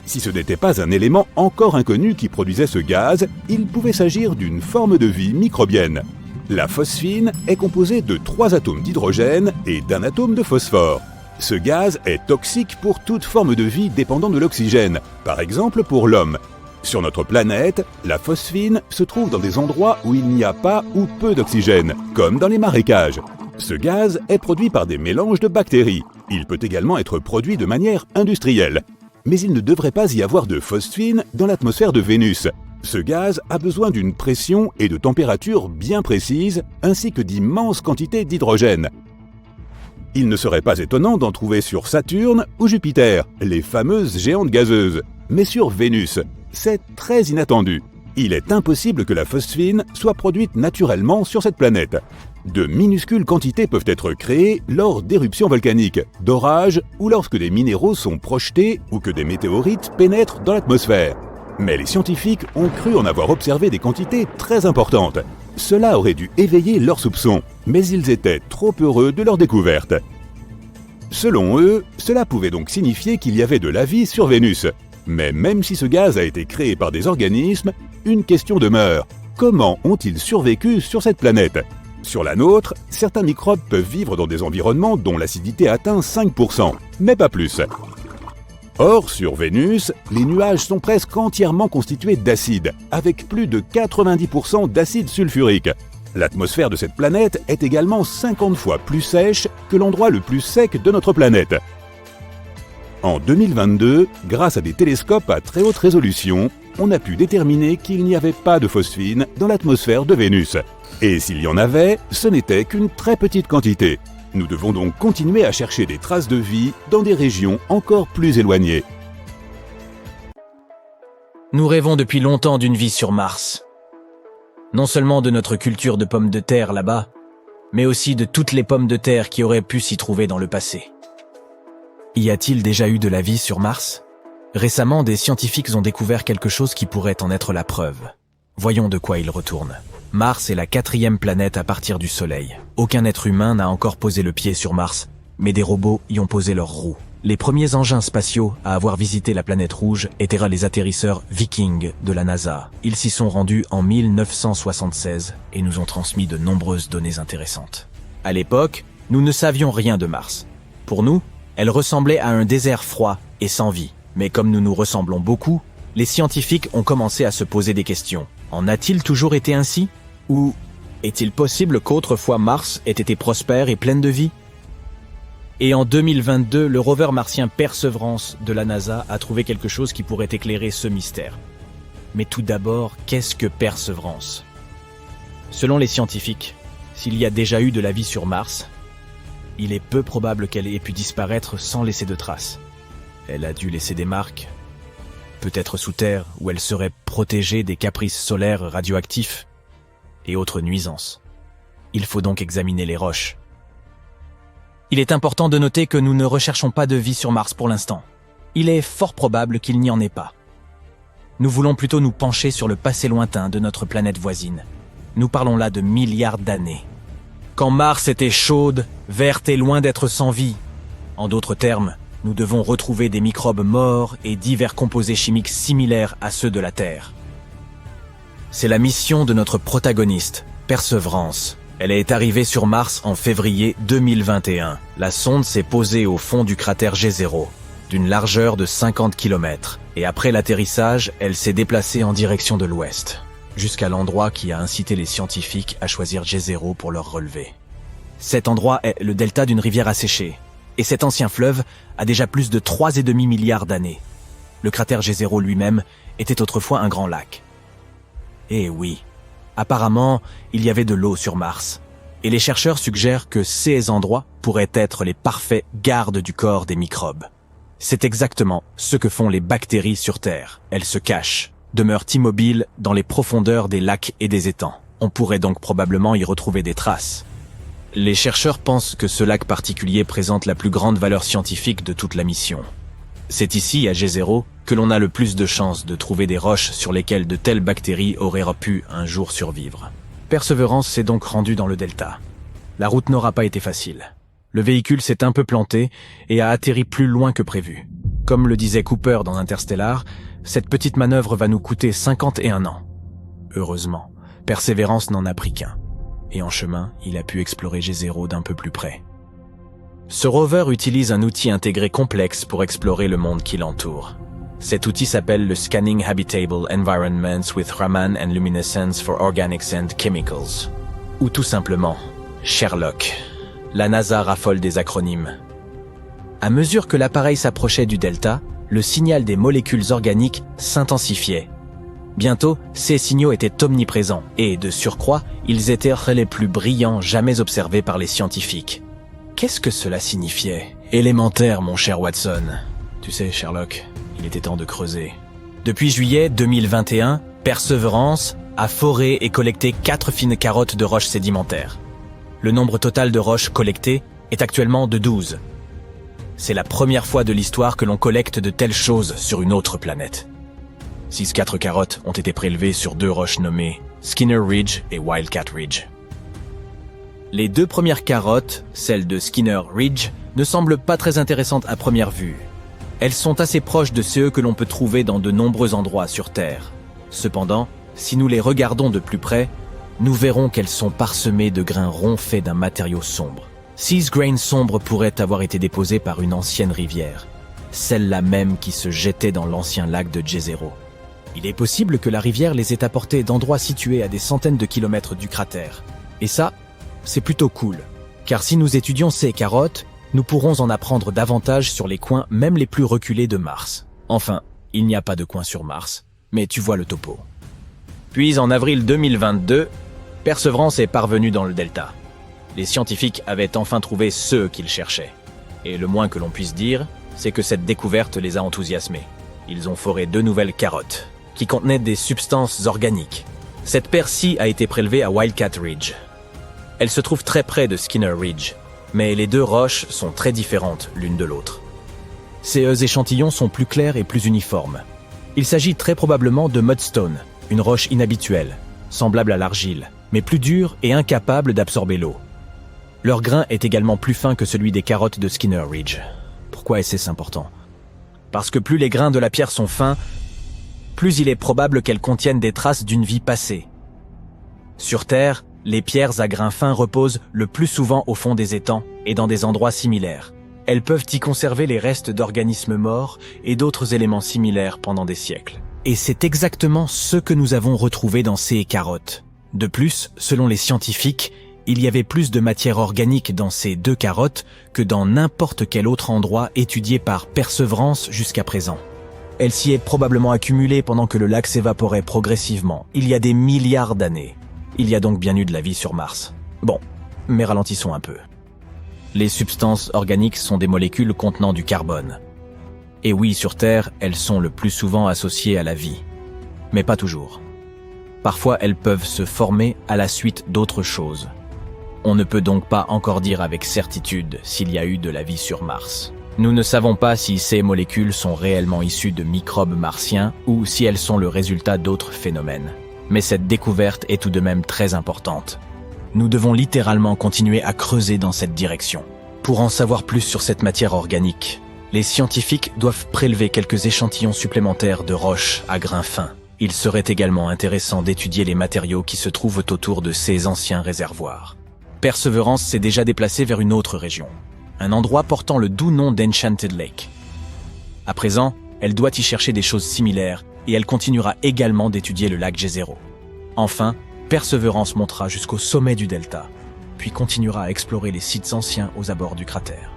Si ce n'était pas un élément encore inconnu qui produisait ce gaz, il pouvait s'agir d'une forme de vie microbienne. La phosphine est composée de 3 atomes d'hydrogène et d'un atome de phosphore. Ce gaz est toxique pour toute forme de vie dépendant de l'oxygène, par exemple pour l'homme. Sur notre planète, la phosphine se trouve dans des endroits où il n'y a pas ou peu d'oxygène, comme dans les marécages. Ce gaz est produit par des mélanges de bactéries. Il peut également être produit de manière industrielle. Mais il ne devrait pas y avoir de phosphine dans l'atmosphère de Vénus. Ce gaz a besoin d'une pression et de température bien précises, ainsi que d'immenses quantités d'hydrogène. Il ne serait pas étonnant d'en trouver sur Saturne ou Jupiter, les fameuses géantes gazeuses. Mais sur Vénus, c'est très inattendu. Il est impossible que la phosphine soit produite naturellement sur cette planète. De minuscules quantités peuvent être créées lors d'éruptions volcaniques, d'orages ou lorsque des minéraux sont projetés ou que des météorites pénètrent dans l'atmosphère. Mais les scientifiques ont cru en avoir observé des quantités très importantes. Cela aurait dû éveiller leurs soupçons, mais ils étaient trop heureux de leur découverte. Selon eux, cela pouvait donc signifier qu'il y avait de la vie sur Vénus. Mais même si ce gaz a été créé par des organismes, une question demeure. Comment ont-ils survécu sur cette planète ? Sur la nôtre, certains microbes peuvent vivre dans des environnements dont l'acidité atteint 5%, mais pas plus. Or, sur Vénus, les nuages sont presque entièrement constitués d'acide, avec plus de 90% d'acide sulfurique. L'atmosphère de cette planète est également 50 fois plus sèche que l'endroit le plus sec de notre planète. En 2022, grâce à des télescopes à très haute résolution, on a pu déterminer qu'il n'y avait pas de phosphine dans l'atmosphère de Vénus. Et s'il y en avait, ce n'était qu'une très petite quantité. Nous devons donc continuer à chercher des traces de vie dans des régions encore plus éloignées. Nous rêvons depuis longtemps d'une vie sur Mars. Non seulement de notre culture de pommes de terre là-bas, mais aussi de toutes les pommes de terre qui auraient pu s'y trouver dans le passé. Y a-t-il déjà eu de la vie sur Mars ? Récemment, des scientifiques ont découvert quelque chose qui pourrait en être la preuve. Voyons de quoi il retourne. Mars est la 4e planète à partir du Soleil. Aucun être humain n'a encore posé le pied sur Mars, mais des robots y ont posé leurs roues. Les premiers engins spatiaux à avoir visité la planète rouge étaient les atterrisseurs Viking de la NASA. Ils s'y sont rendus en 1976 et nous ont transmis de nombreuses données intéressantes. À l'époque, nous ne savions rien de Mars. Pour nous, elle ressemblait à un désert froid et sans vie. Mais comme nous nous ressemblons beaucoup, les scientifiques ont commencé à se poser des questions. En a-t-il toujours été ainsi? Ou est-il possible qu'autrefois Mars ait été prospère et pleine de vie? Et en 2022, le rover martien Perseverance de la NASA a trouvé quelque chose qui pourrait éclairer ce mystère. Mais tout d'abord, qu'est-ce que Perseverance? Selon les scientifiques, s'il y a déjà eu de la vie sur Mars, il est peu probable qu'elle ait pu disparaître sans laisser de traces. Elle a dû laisser des marques, peut-être sous terre, où elle serait protégée des caprices solaires radioactifs et autres nuisances. Il faut donc examiner les roches. Il est important de noter que nous ne recherchons pas de vie sur Mars pour l'instant. Il est fort probable qu'il n'y en ait pas. Nous voulons plutôt nous pencher sur le passé lointain de notre planète voisine. Nous parlons là de milliards d'années. Quand Mars était chaude, verte et loin d'être sans vie. En d'autres termes, nous devons retrouver des microbes morts et divers composés chimiques similaires à ceux de la Terre. C'est la mission de notre protagoniste, Perseverance. Elle est arrivée sur Mars en février 2021. La sonde s'est posée au fond du cratère G0, d'une largeur de 50 km. Et après l'atterrissage, elle s'est déplacée en direction de l'ouest, jusqu'à l'endroit qui a incité les scientifiques à choisir G0 pour leur relevé. Cet endroit est le delta d'une rivière asséchée. Et cet ancien fleuve a déjà plus de 3,5 milliards d'années. Le cratère G0 lui-même était autrefois un grand lac. Eh oui, apparemment, il y avait de l'eau sur Mars. Et les chercheurs suggèrent que ces endroits pourraient être les parfaits gardes du corps des microbes. C'est exactement ce que font les bactéries sur Terre. Elles se cachent, demeurent immobiles dans les profondeurs des lacs et des étangs. On pourrait donc probablement y retrouver des traces. Les chercheurs pensent que ce lac particulier présente la plus grande valeur scientifique de toute la mission. C'est ici, à G0, que l'on a le plus de chances de trouver des roches sur lesquelles de telles bactéries auraient pu un jour survivre. Perseverance s'est donc rendu dans le delta. La route n'aura pas été facile. Le véhicule s'est un peu planté et a atterri plus loin que prévu. Comme le disait Cooper dans Interstellar, cette petite manœuvre va nous coûter 51 ans. Heureusement, Perseverance n'en a pris qu'un. Et en chemin, il a pu explorer G0 d'un peu plus près. Ce rover utilise un outil intégré complexe pour explorer le monde qui l'entoure. Cet outil s'appelle le Scanning Habitable Environments with Raman and Luminescence for Organics and Chemicals. Ou tout simplement, Sherlock. La NASA raffole des acronymes. À mesure que l'appareil s'approchait du delta, le signal des molécules organiques s'intensifiait. Bientôt, ces signaux étaient omniprésents et, de surcroît, ils étaient les plus brillants jamais observés par les scientifiques. Qu'est-ce que cela signifiait? Élémentaire, mon cher Watson. Tu sais, Sherlock, il était temps de creuser. Depuis juillet 2021, Perseverance a foré et collecté 4 fines carottes de roches sédimentaires. Le nombre total de roches collectées est actuellement de 12. C'est la première fois de l'histoire que l'on collecte de telles choses sur une autre planète. 6 carottes ont été prélevées sur 2 roches nommées Skinner Ridge et Wildcat Ridge. Les 2 premières carottes, celles de Skinner Ridge, ne semblent pas très intéressantes à première vue. Elles sont assez proches de ceux que l'on peut trouver dans de nombreux endroits sur Terre. Cependant, si nous les regardons de plus près, nous verrons qu'elles sont parsemées de grains ronds faits d'un matériau sombre. 6 grains sombres pourraient avoir été déposés par une ancienne rivière, celle-là même qui se jetait dans l'ancien lac de G0. Il est possible que la rivière les ait apportés d'endroits situés à des centaines de kilomètres du cratère. Et ça, c'est plutôt cool. Car si nous étudions ces carottes, nous pourrons en apprendre davantage sur les coins même les plus reculés de Mars. Enfin, il n'y a pas de coin sur Mars, mais tu vois le topo. Puis en avril 2022, Perseverance est parvenu dans le delta. Les scientifiques avaient enfin trouvé ceux qu'ils cherchaient. Et le moins que l'on puisse dire, c'est que cette découverte les a enthousiasmés. Ils ont foré 2 nouvelles carottes, qui contenaient des substances organiques. Cette paire-ci a été prélevée à Wildcat Ridge. Elle se trouve très près de Skinner Ridge, mais les 2 roches sont très différentes l'une de l'autre. Ces échantillons sont plus clairs et plus uniformes. Il s'agit très probablement de mudstone, une roche inhabituelle, semblable à l'argile, mais plus dure et incapable d'absorber l'eau. Leur grain est également plus fin que celui des carottes de Skinner Ridge. Pourquoi est-ce important? Parce que plus les grains de la pierre sont fins, plus il est probable qu'elles contiennent des traces d'une vie passée. Sur Terre, les pierres à grains fins reposent le plus souvent au fond des étangs et dans des endroits similaires. Elles peuvent y conserver les restes d'organismes morts et d'autres éléments similaires pendant des siècles. Et c'est exactement ce que nous avons retrouvé dans ces carottes. De plus, selon les scientifiques, il y avait plus de matière organique dans ces 2 carottes que dans n'importe quel autre endroit étudié par Perseverance jusqu'à présent. Elle s'y est probablement accumulée pendant que le lac s'évaporait progressivement, il y a des milliards d'années. Il y a donc bien eu de la vie sur Mars. Bon, mais ralentissons un peu. Les substances organiques sont des molécules contenant du carbone. Et oui, sur Terre, elles sont le plus souvent associées à la vie. Mais pas toujours. Parfois, elles peuvent se former à la suite d'autres choses. On ne peut donc pas encore dire avec certitude s'il y a eu de la vie sur Mars. Nous ne savons pas si ces molécules sont réellement issues de microbes martiens ou si elles sont le résultat d'autres phénomènes. Mais cette découverte est tout de même très importante. Nous devons littéralement continuer à creuser dans cette direction. Pour en savoir plus sur cette matière organique, les scientifiques doivent prélever quelques échantillons supplémentaires de roches à grains fins. Il serait également intéressant d'étudier les matériaux qui se trouvent autour de ces anciens réservoirs. Perseverance s'est déjà déplacée vers une autre région, un endroit portant le doux nom d'Enchanted Lake. À présent, elle doit y chercher des choses similaires et elle continuera également d'étudier le lac G0. Enfin, Perseverance montera jusqu'au sommet du delta, puis continuera à explorer les sites anciens aux abords du cratère.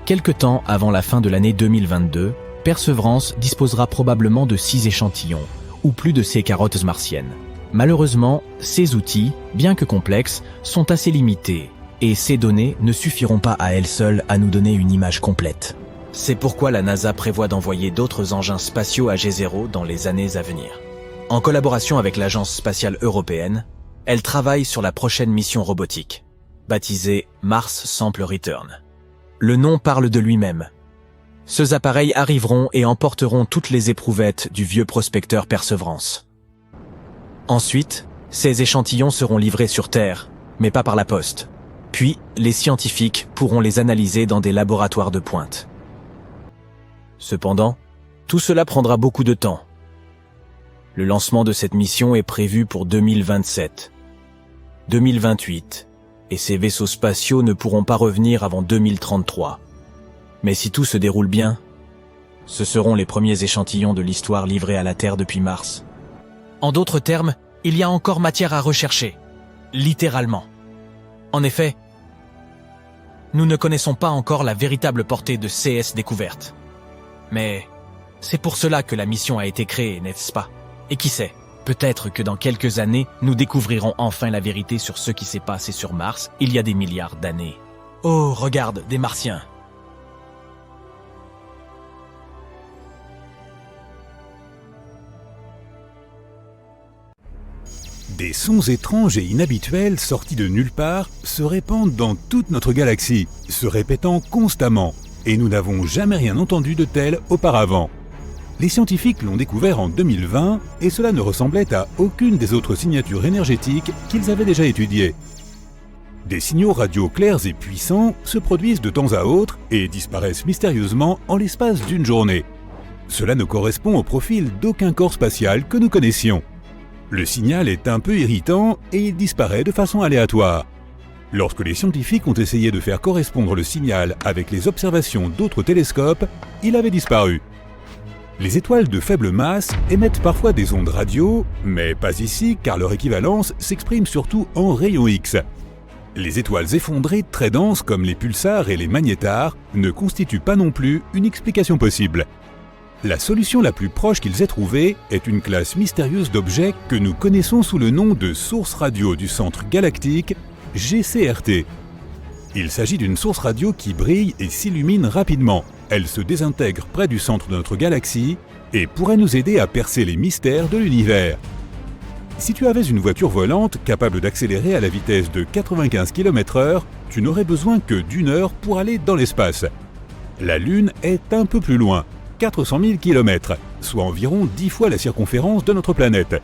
Quelque temps avant la fin de l'année 2022, Perseverance disposera probablement de 6 échantillons, ou plus de ces carottes martiennes. Malheureusement, ces outils, bien que complexes, sont assez limités, et ces données ne suffiront pas à elles seules à nous donner une image complète. C'est pourquoi la NASA prévoit d'envoyer d'autres engins spatiaux à G0 dans les années à venir. En collaboration avec l'Agence spatiale européenne, elle travaille sur la prochaine mission robotique, baptisée Mars Sample Return. Le nom parle de lui-même. Ces appareils arriveront et emporteront toutes les éprouvettes du vieux prospecteur Perseverance. Ensuite, ces échantillons seront livrés sur Terre, mais pas par la poste. Puis, les scientifiques pourront les analyser dans des laboratoires de pointe. Cependant, tout cela prendra beaucoup de temps. Le lancement de cette mission est prévu pour 2027, 2028, et ces vaisseaux spatiaux ne pourront pas revenir avant 2033. Mais si tout se déroule bien, ce seront les premiers échantillons de l'histoire livrés à la Terre depuis Mars. En d'autres termes, il y a encore matière à rechercher, littéralement. En effet, nous ne connaissons pas encore la véritable portée de CS découverte. Mais c'est pour cela que la mission a été créée, n'est-ce pas? Et qui sait, peut-être que dans quelques années, nous découvrirons enfin la vérité sur ce qui s'est passé sur Mars il y a des milliards d'années. Oh, regarde, des Martiens! Des sons étranges et inhabituels sortis de nulle part se répandent dans toute notre galaxie, se répétant constamment, et nous n'avons jamais rien entendu de tel auparavant. Les scientifiques l'ont découvert en 2020 et cela ne ressemblait à aucune des autres signatures énergétiques qu'ils avaient déjà étudiées. Des signaux radio clairs et puissants se produisent de temps à autre et disparaissent mystérieusement en l'espace d'une journée. Cela ne correspond au profil d'aucun corps spatial que nous connaissions. Le signal est un peu irritant et il disparaît de façon aléatoire. Lorsque les scientifiques ont essayé de faire correspondre le signal avec les observations d'autres télescopes, il avait disparu. Les étoiles de faible masse émettent parfois des ondes radio, mais pas ici car leur équivalence s'exprime surtout en rayons X. Les étoiles effondrées très denses comme les pulsars et les magnétars ne constituent pas non plus une explication possible. La solution la plus proche qu'ils aient trouvée est une classe mystérieuse d'objets que nous connaissons sous le nom de source radio du centre galactique, GCRT. Il s'agit d'une source radio qui brille et s'illumine rapidement. Elle se désintègre près du centre de notre galaxie et pourrait nous aider à percer les mystères de l'univers. Si tu avais une voiture volante capable d'accélérer à la vitesse de 95 km/h, tu n'aurais besoin que d'1 heure pour aller dans l'espace. La Lune est un peu plus loin, 400 000 km, soit environ 10 fois la circonférence de notre planète.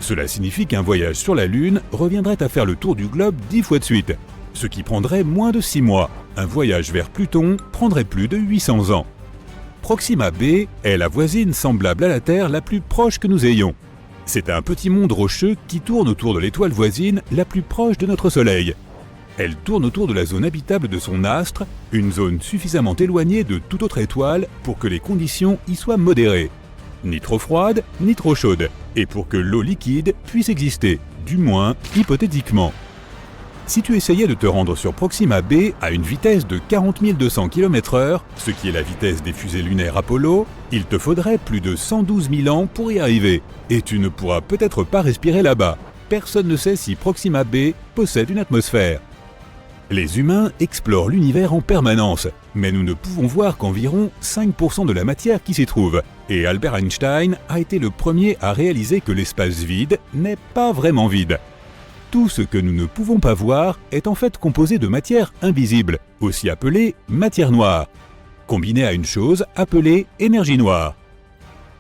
Cela signifie qu'un voyage sur la Lune reviendrait à faire le tour du globe 10 fois de suite. ce qui prendrait moins de 6 mois. Un voyage vers Pluton prendrait plus de 800 ans. Proxima b est la voisine semblable à la Terre la plus proche que nous ayons. C'est un petit monde rocheux qui tourne autour de l'étoile voisine la plus proche de notre Soleil. Elle tourne autour de la zone habitable de son astre, une zone suffisamment éloignée de toute autre étoile pour que les conditions y soient modérées. Ni trop froide, ni trop chaude, et pour que l'eau liquide puisse exister, du moins hypothétiquement. Si tu essayais de te rendre sur Proxima b à une vitesse de 40 200 km/h, ce qui est la vitesse des fusées lunaires Apollo, il te faudrait plus de 112 000 ans pour y arriver, et tu ne pourras peut-être pas respirer là-bas. Personne ne sait si Proxima b possède une atmosphère. Les humains explorent l'univers en permanence, mais nous ne pouvons voir qu'environ 5% de la matière qui s'y trouve, et Albert Einstein a été le premier à réaliser que l'espace vide n'est pas vraiment vide. Tout ce que nous ne pouvons pas voir est en fait composé de matière invisible, aussi appelée matière noire, combinée à une chose appelée énergie noire.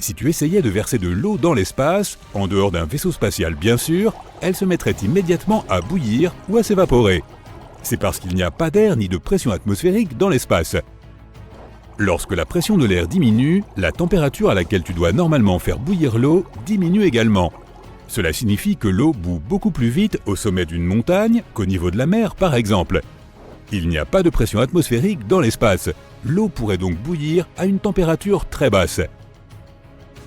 Si tu essayais de verser de l'eau dans l'espace, en dehors d'un vaisseau spatial bien sûr, elle se mettrait immédiatement à bouillir ou à s'évaporer. C'est parce qu'il n'y a pas d'air ni de pression atmosphérique dans l'espace. Lorsque la pression de l'air diminue, la température à laquelle tu dois normalement faire bouillir l'eau diminue également. Cela signifie que l'eau bout beaucoup plus vite au sommet d'une montagne qu'au niveau de la mer par exemple. Il n'y a pas de pression atmosphérique dans l'espace. L'eau pourrait donc bouillir à une température très basse.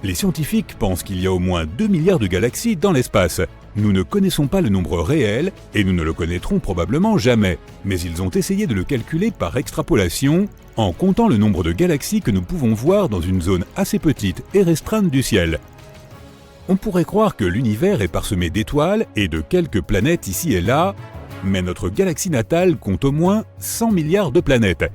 Les scientifiques pensent qu'il y a au moins 2 milliards de galaxies dans l'espace. Nous ne connaissons pas le nombre réel et nous ne le connaîtrons probablement jamais, mais ils ont essayé de le calculer par extrapolation en comptant le nombre de galaxies que nous pouvons voir dans une zone assez petite et restreinte du ciel. On pourrait croire que l'univers est parsemé d'étoiles et de quelques planètes ici et là, mais notre galaxie natale compte au moins 100 milliards de planètes.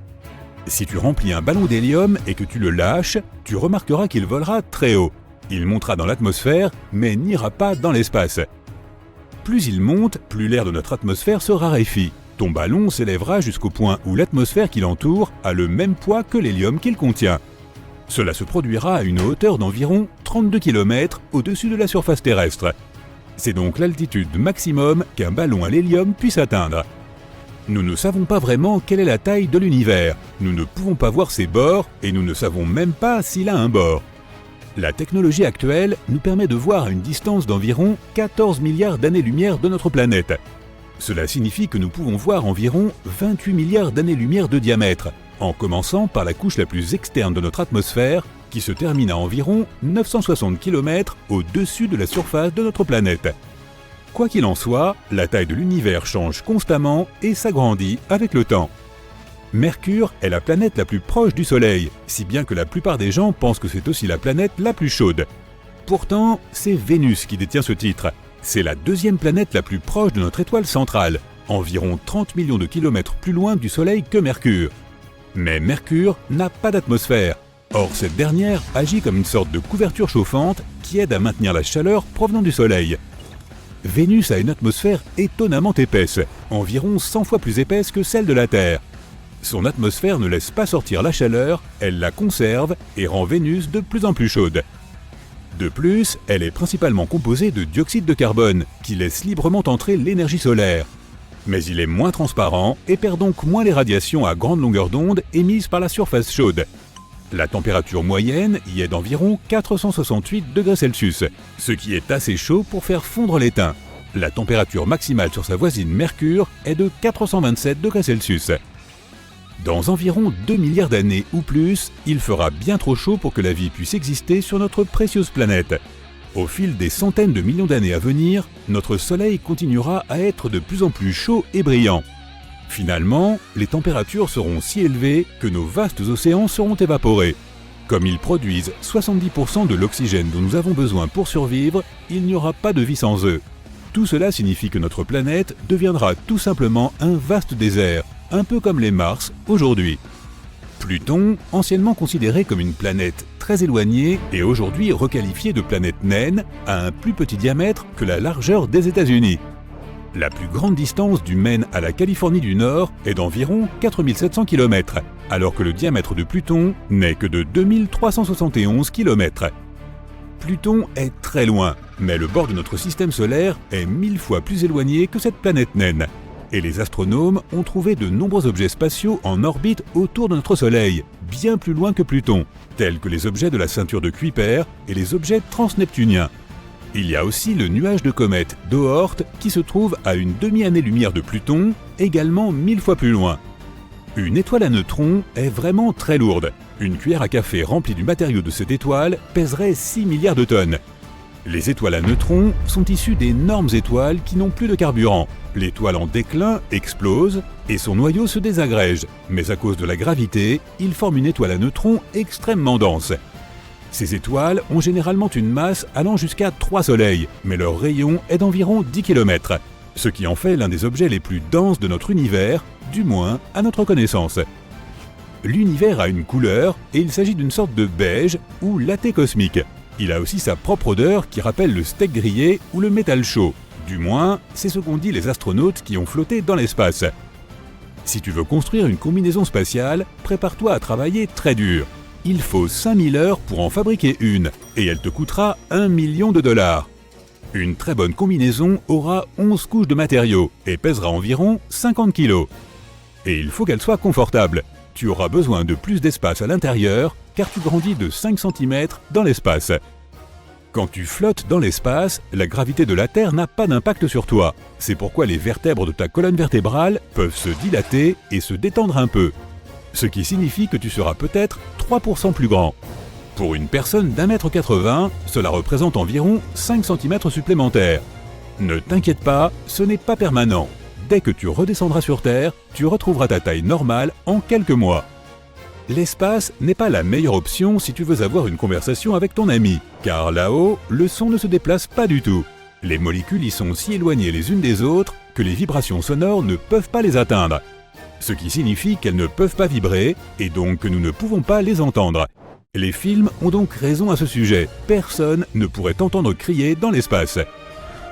Si tu remplis un ballon d'hélium et que tu le lâches, tu remarqueras qu'il volera très haut. Il montera dans l'atmosphère, mais n'ira pas dans l'espace. Plus il monte, plus l'air de notre atmosphère se raréfie. Ton ballon s'élèvera jusqu'au point où l'atmosphère qui l'entoure a le même poids que l'hélium qu'il contient. Cela se produira à une hauteur d'environ 32 km au-dessus de la surface terrestre. C'est donc l'altitude maximum qu'un ballon à l'hélium puisse atteindre. Nous ne savons pas vraiment quelle est la taille de l'univers, nous ne pouvons pas voir ses bords et nous ne savons même pas s'il a un bord. La technologie actuelle nous permet de voir à une distance d'environ 14 milliards d'années-lumière de notre planète. Cela signifie que nous pouvons voir environ 28 milliards d'années-lumière de diamètre, en commençant par la couche la plus externe de notre atmosphère, qui se termine à environ 960 km au-dessus de la surface de notre planète. Quoi qu'il en soit, la taille de l'univers change constamment et s'agrandit avec le temps. Mercure est la planète la plus proche du Soleil, si bien que la plupart des gens pensent que c'est aussi la planète la plus chaude. Pourtant, c'est Vénus qui détient ce titre. C'est la deuxième planète la plus proche de notre étoile centrale, environ 30 millions de kilomètres plus loin du Soleil que Mercure. Mais Mercure n'a pas d'atmosphère. Or, cette dernière agit comme une sorte de couverture chauffante qui aide à maintenir la chaleur provenant du Soleil. Vénus a une atmosphère étonnamment épaisse, environ 100 fois plus épaisse que celle de la Terre. Son atmosphère ne laisse pas sortir la chaleur, elle la conserve et rend Vénus de plus en plus chaude. De plus, elle est principalement composée de dioxyde de carbone, qui laisse librement entrer l'énergie solaire. Mais il est moins transparent et perd donc moins les radiations à grande longueur d'onde émises par la surface chaude. La température moyenne y est d'environ 468 degrés Celsius, ce qui est assez chaud pour faire fondre l'étain. La température maximale sur sa voisine Mercure est de 427 degrés Celsius. Dans environ 2 milliards d'années ou plus, il fera bien trop chaud pour que la vie puisse exister sur notre précieuse planète. Au fil des centaines de millions d'années à venir, notre Soleil continuera à être de plus en plus chaud et brillant. Finalement, les températures seront si élevées que nos vastes océans seront évaporés. Comme ils produisent 70% de l'oxygène dont nous avons besoin pour survivre, il n'y aura pas de vie sans eux. Tout cela signifie que notre planète deviendra tout simplement un vaste désert, un peu comme les Mars aujourd'hui. Pluton, anciennement considéré comme une planète très éloignée et aujourd'hui requalifiée de planète naine, a un plus petit diamètre que la largeur des États-Unis. La plus grande distance du Maine à la Californie du Nord est d'environ 4700 km, alors que le diamètre de Pluton n'est que de 2371 km. Pluton est très loin, mais le bord de notre système solaire est 1000 fois plus éloigné que cette planète naine. et les astronomes ont trouvé de nombreux objets spatiaux en orbite autour de notre Soleil, bien plus loin que Pluton, tels que les objets de la ceinture de Kuiper et les objets transneptuniens. Il y a aussi le nuage de comète d'Oort qui se trouve à une demi-année-lumière de Pluton, également 1000 fois plus loin. Une étoile à neutrons est vraiment très lourde. Une cuillère à café remplie du matériau de cette étoile pèserait 6 milliards de tonnes. Les étoiles à neutrons sont issues d'énormes étoiles qui n'ont plus de carburant. L'étoile en déclin explose et son noyau se désagrège, mais à cause de la gravité, il forme une étoile à neutrons extrêmement dense. Ces étoiles ont généralement une masse allant jusqu'à 3 soleils, mais leur rayon est d'environ 10 km, ce qui en fait l'un des objets les plus denses de notre univers, du moins à notre connaissance. L'univers a une couleur et il s'agit d'une sorte de beige ou latte cosmique. Il a aussi sa propre odeur qui rappelle le steak grillé ou le métal chaud. Du moins, c'est ce qu'ont dit les astronautes qui ont flotté dans l'espace. Si tu veux construire une combinaison spatiale, prépare-toi à travailler très dur. Il faut 5000 heures pour en fabriquer une, et elle te coûtera $1 million. Une très bonne combinaison aura 11 couches de matériaux et pèsera environ 50 kg. Et il faut qu'elle soit confortable. Tu auras besoin de plus d'espace à l'intérieur, car tu grandis de 5 cm dans l'espace. Quand tu flottes dans l'espace, la gravité de la Terre n'a pas d'impact sur toi. C'est pourquoi les vertèbres de ta colonne vertébrale peuvent se dilater et se détendre un peu. Ce qui signifie que tu seras peut-être 3% plus grand. Pour une personne d'1,80 m, cela représente environ 5 cm supplémentaires. Ne t'inquiète pas, ce n'est pas permanent. Dès que tu redescendras sur Terre, tu retrouveras ta taille normale en quelques mois. L'espace n'est pas la meilleure option si tu veux avoir une conversation avec ton ami, car là-haut, le son ne se déplace pas du tout. Les molécules y sont si éloignées les unes des autres que les vibrations sonores ne peuvent pas les atteindre. Ce qui signifie qu'elles ne peuvent pas vibrer et donc que nous ne pouvons pas les entendre. Les films ont donc raison à ce sujet. Personne ne pourrait entendre crier dans l'espace.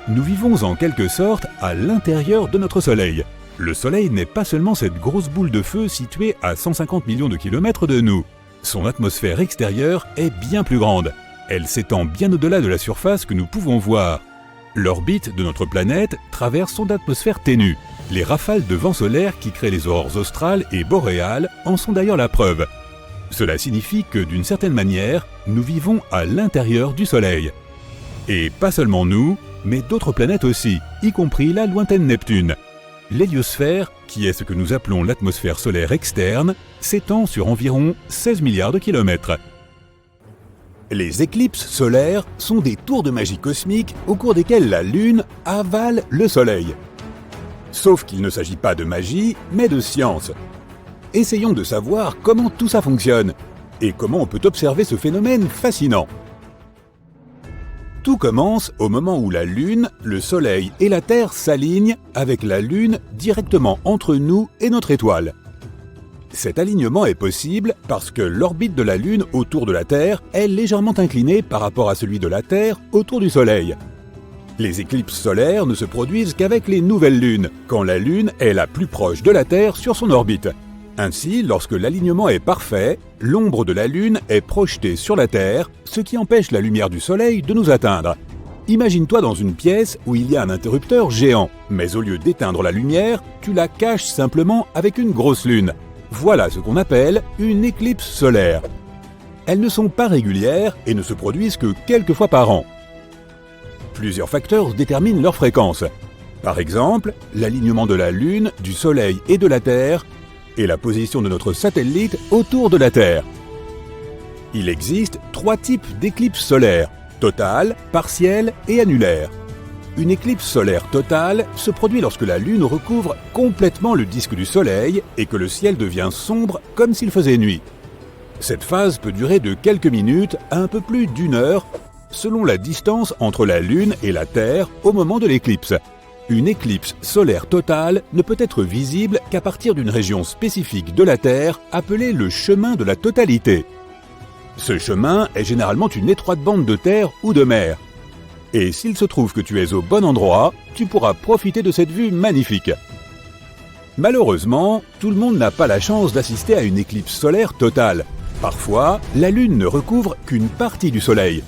Nous vivons en quelque sorte à l'intérieur de notre Soleil. Le Soleil n'est pas seulement cette grosse boule de feu située à 150 millions de kilomètres de nous. Son atmosphère extérieure est bien plus grande. Elle s'étend bien au-delà de la surface que nous pouvons voir. L'orbite de notre planète traverse son atmosphère ténue. Les rafales de vent solaire qui créent les aurores australes et boréales en sont d'ailleurs la preuve. Cela signifie que, d'une certaine manière, nous vivons à l'intérieur du Soleil. Et pas seulement nous, mais d'autres planètes aussi, y compris la lointaine Neptune. L'héliosphère, qui est ce que nous appelons l'atmosphère solaire externe, s'étend sur environ 16 milliards de kilomètres. Les éclipses solaires sont des tours de magie cosmique au cours desquelles la Lune avale le Soleil. Sauf qu'il ne s'agit pas de magie, mais de science. Essayons de savoir comment tout ça fonctionne et comment on peut observer ce phénomène fascinant. Tout commence au moment où la Lune, le Soleil et la Terre s'alignent avec la Lune directement entre nous et notre étoile. Cet alignement est possible parce que l'orbite de la Lune autour de la Terre est légèrement inclinée par rapport à celui de la Terre autour du Soleil. Les éclipses solaires ne se produisent qu'avec les nouvelles lunes, quand la Lune est la plus proche de la Terre sur son orbite. Ainsi, lorsque l'alignement est parfait, l'ombre de la Lune est projetée sur la Terre, ce qui empêche la lumière du Soleil de nous atteindre. Imagine-toi dans une pièce où il y a un interrupteur géant, mais au lieu d'éteindre la lumière, tu la caches simplement avec une grosse lune. Voilà ce qu'on appelle une éclipse solaire. Elles ne sont pas régulières et ne se produisent que quelques fois par an. Plusieurs facteurs déterminent leur fréquence. Par exemple, l'alignement de la Lune, du Soleil et de la Terre, et la position de notre satellite autour de la Terre. Il existe 3 types d'éclipses solaires, totale, partielle et annulaire. Une éclipse solaire totale se produit lorsque la Lune recouvre complètement le disque du Soleil et que le ciel devient sombre comme s'il faisait nuit. Cette phase peut durer de quelques minutes à un peu plus d'1 heure, selon la distance entre la Lune et la Terre au moment de l'éclipse. Une éclipse solaire totale ne peut être visible qu'à partir d'une région spécifique de la Terre appelée le chemin de la totalité. Ce chemin est généralement une étroite bande de terre ou de mer. Et s'il se trouve que tu es au bon endroit, tu pourras profiter de cette vue magnifique. Malheureusement, tout le monde n'a pas la chance d'assister à une éclipse solaire totale. Parfois, la Lune ne recouvre qu'une partie du Soleil.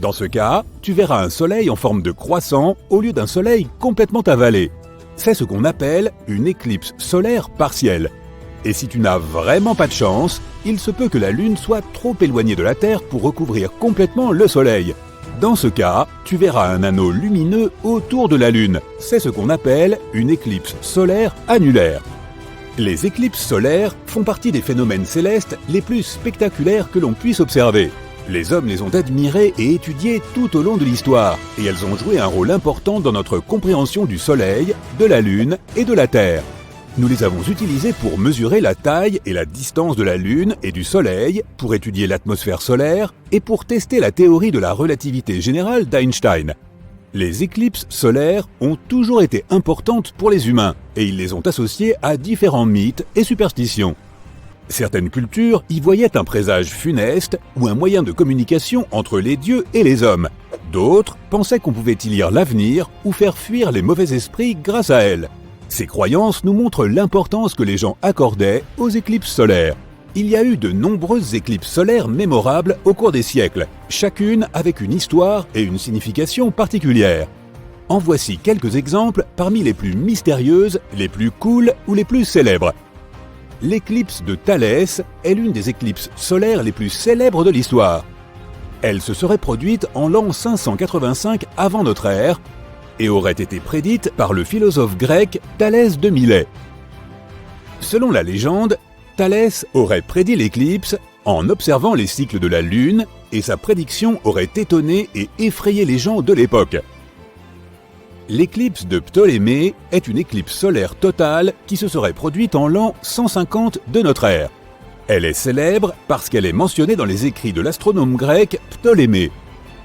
Dans ce cas, tu verras un Soleil en forme de croissant au lieu d'un Soleil complètement avalé. C'est ce qu'on appelle une éclipse solaire partielle. Et si tu n'as vraiment pas de chance, il se peut que la Lune soit trop éloignée de la Terre pour recouvrir complètement le Soleil. Dans ce cas, tu verras un anneau lumineux autour de la Lune. C'est ce qu'on appelle une éclipse solaire annulaire. Les éclipses solaires font partie des phénomènes célestes les plus spectaculaires que l'on puisse observer. Les hommes les ont admirées et étudiées tout au long de l'histoire, et elles ont joué un rôle important dans notre compréhension du Soleil, de la Lune et de la Terre. Nous les avons utilisées pour mesurer la taille et la distance de la Lune et du Soleil, pour étudier l'atmosphère solaire et pour tester la théorie de la relativité générale d'Einstein. Les éclipses solaires ont toujours été importantes pour les humains, et ils les ont associées à différents mythes et superstitions. Certaines cultures y voyaient un présage funeste ou un moyen de communication entre les dieux et les hommes. D'autres pensaient qu'on pouvait y lire l'avenir ou faire fuir les mauvais esprits grâce à elles. Ces croyances nous montrent l'importance que les gens accordaient aux éclipses solaires. Il y a eu de nombreuses éclipses solaires mémorables au cours des siècles, chacune avec une histoire et une signification particulière. En voici quelques exemples parmi les plus mystérieuses, les plus cool ou les plus célèbres. L'éclipse de Thalès est l'une des éclipses solaires les plus célèbres de l'histoire. Elle se serait produite en l'an 585 avant notre ère et aurait été prédite par le philosophe grec Thalès de Milet. Selon la légende, Thalès aurait prédit l'éclipse en observant les cycles de la Lune et sa prédiction aurait étonné et effrayé les gens de l'époque. L'éclipse de Ptolémée est une éclipse solaire totale qui se serait produite en l'an 150 de notre ère. Elle est célèbre parce qu'elle est mentionnée dans les écrits de l'astronome grec Ptolémée.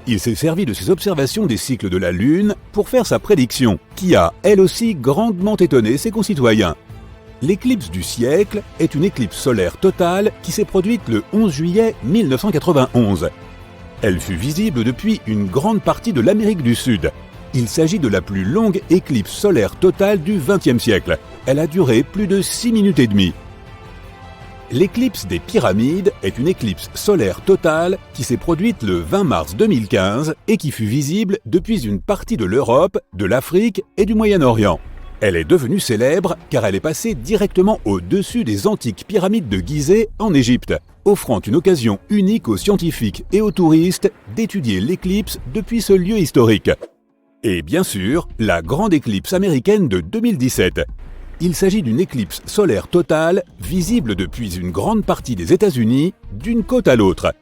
Il s'est servi de ses observations des cycles de la Lune pour faire sa prédiction, qui a, elle aussi, grandement étonné ses concitoyens. L'éclipse du siècle est une éclipse solaire totale qui s'est produite le 11 juillet 1991. Elle fut visible depuis une grande partie de l'Amérique du Sud. Il s'agit de la plus longue éclipse solaire totale du XXe siècle. Elle a duré plus de 6 minutes et demie. L'éclipse des Pyramides est une éclipse solaire totale qui s'est produite le 20 mars 2015 et qui fut visible depuis une partie de l'Europe, de l'Afrique et du Moyen-Orient. Elle est devenue célèbre car elle est passée directement au-dessus des antiques pyramides de Gizeh en Égypte, offrant une occasion unique aux scientifiques et aux touristes d'étudier l'éclipse depuis ce lieu historique. Et bien sûr, la grande éclipse américaine de 2017. Il s'agit d'une éclipse solaire totale, visible depuis une grande partie des États-Unis, d'une côte à l'autre.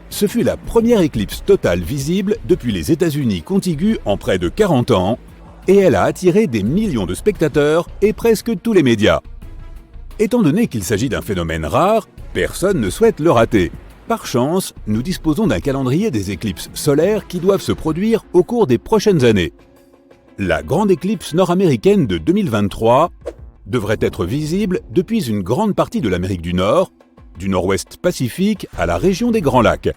Ce fut la première éclipse totale visible depuis les États-Unis contigus en près de 40 ans, et elle a attiré des millions de spectateurs et presque tous les médias. Étant donné qu'il s'agit d'un phénomène rare, personne ne souhaite le rater. Par chance, nous disposons d'un calendrier des éclipses solaires qui doivent se produire au cours des prochaines années. La grande éclipse nord-américaine de 2023 devrait être visible depuis une grande partie de l'Amérique du Nord, du nord-ouest Pacifique à la région des Grands Lacs.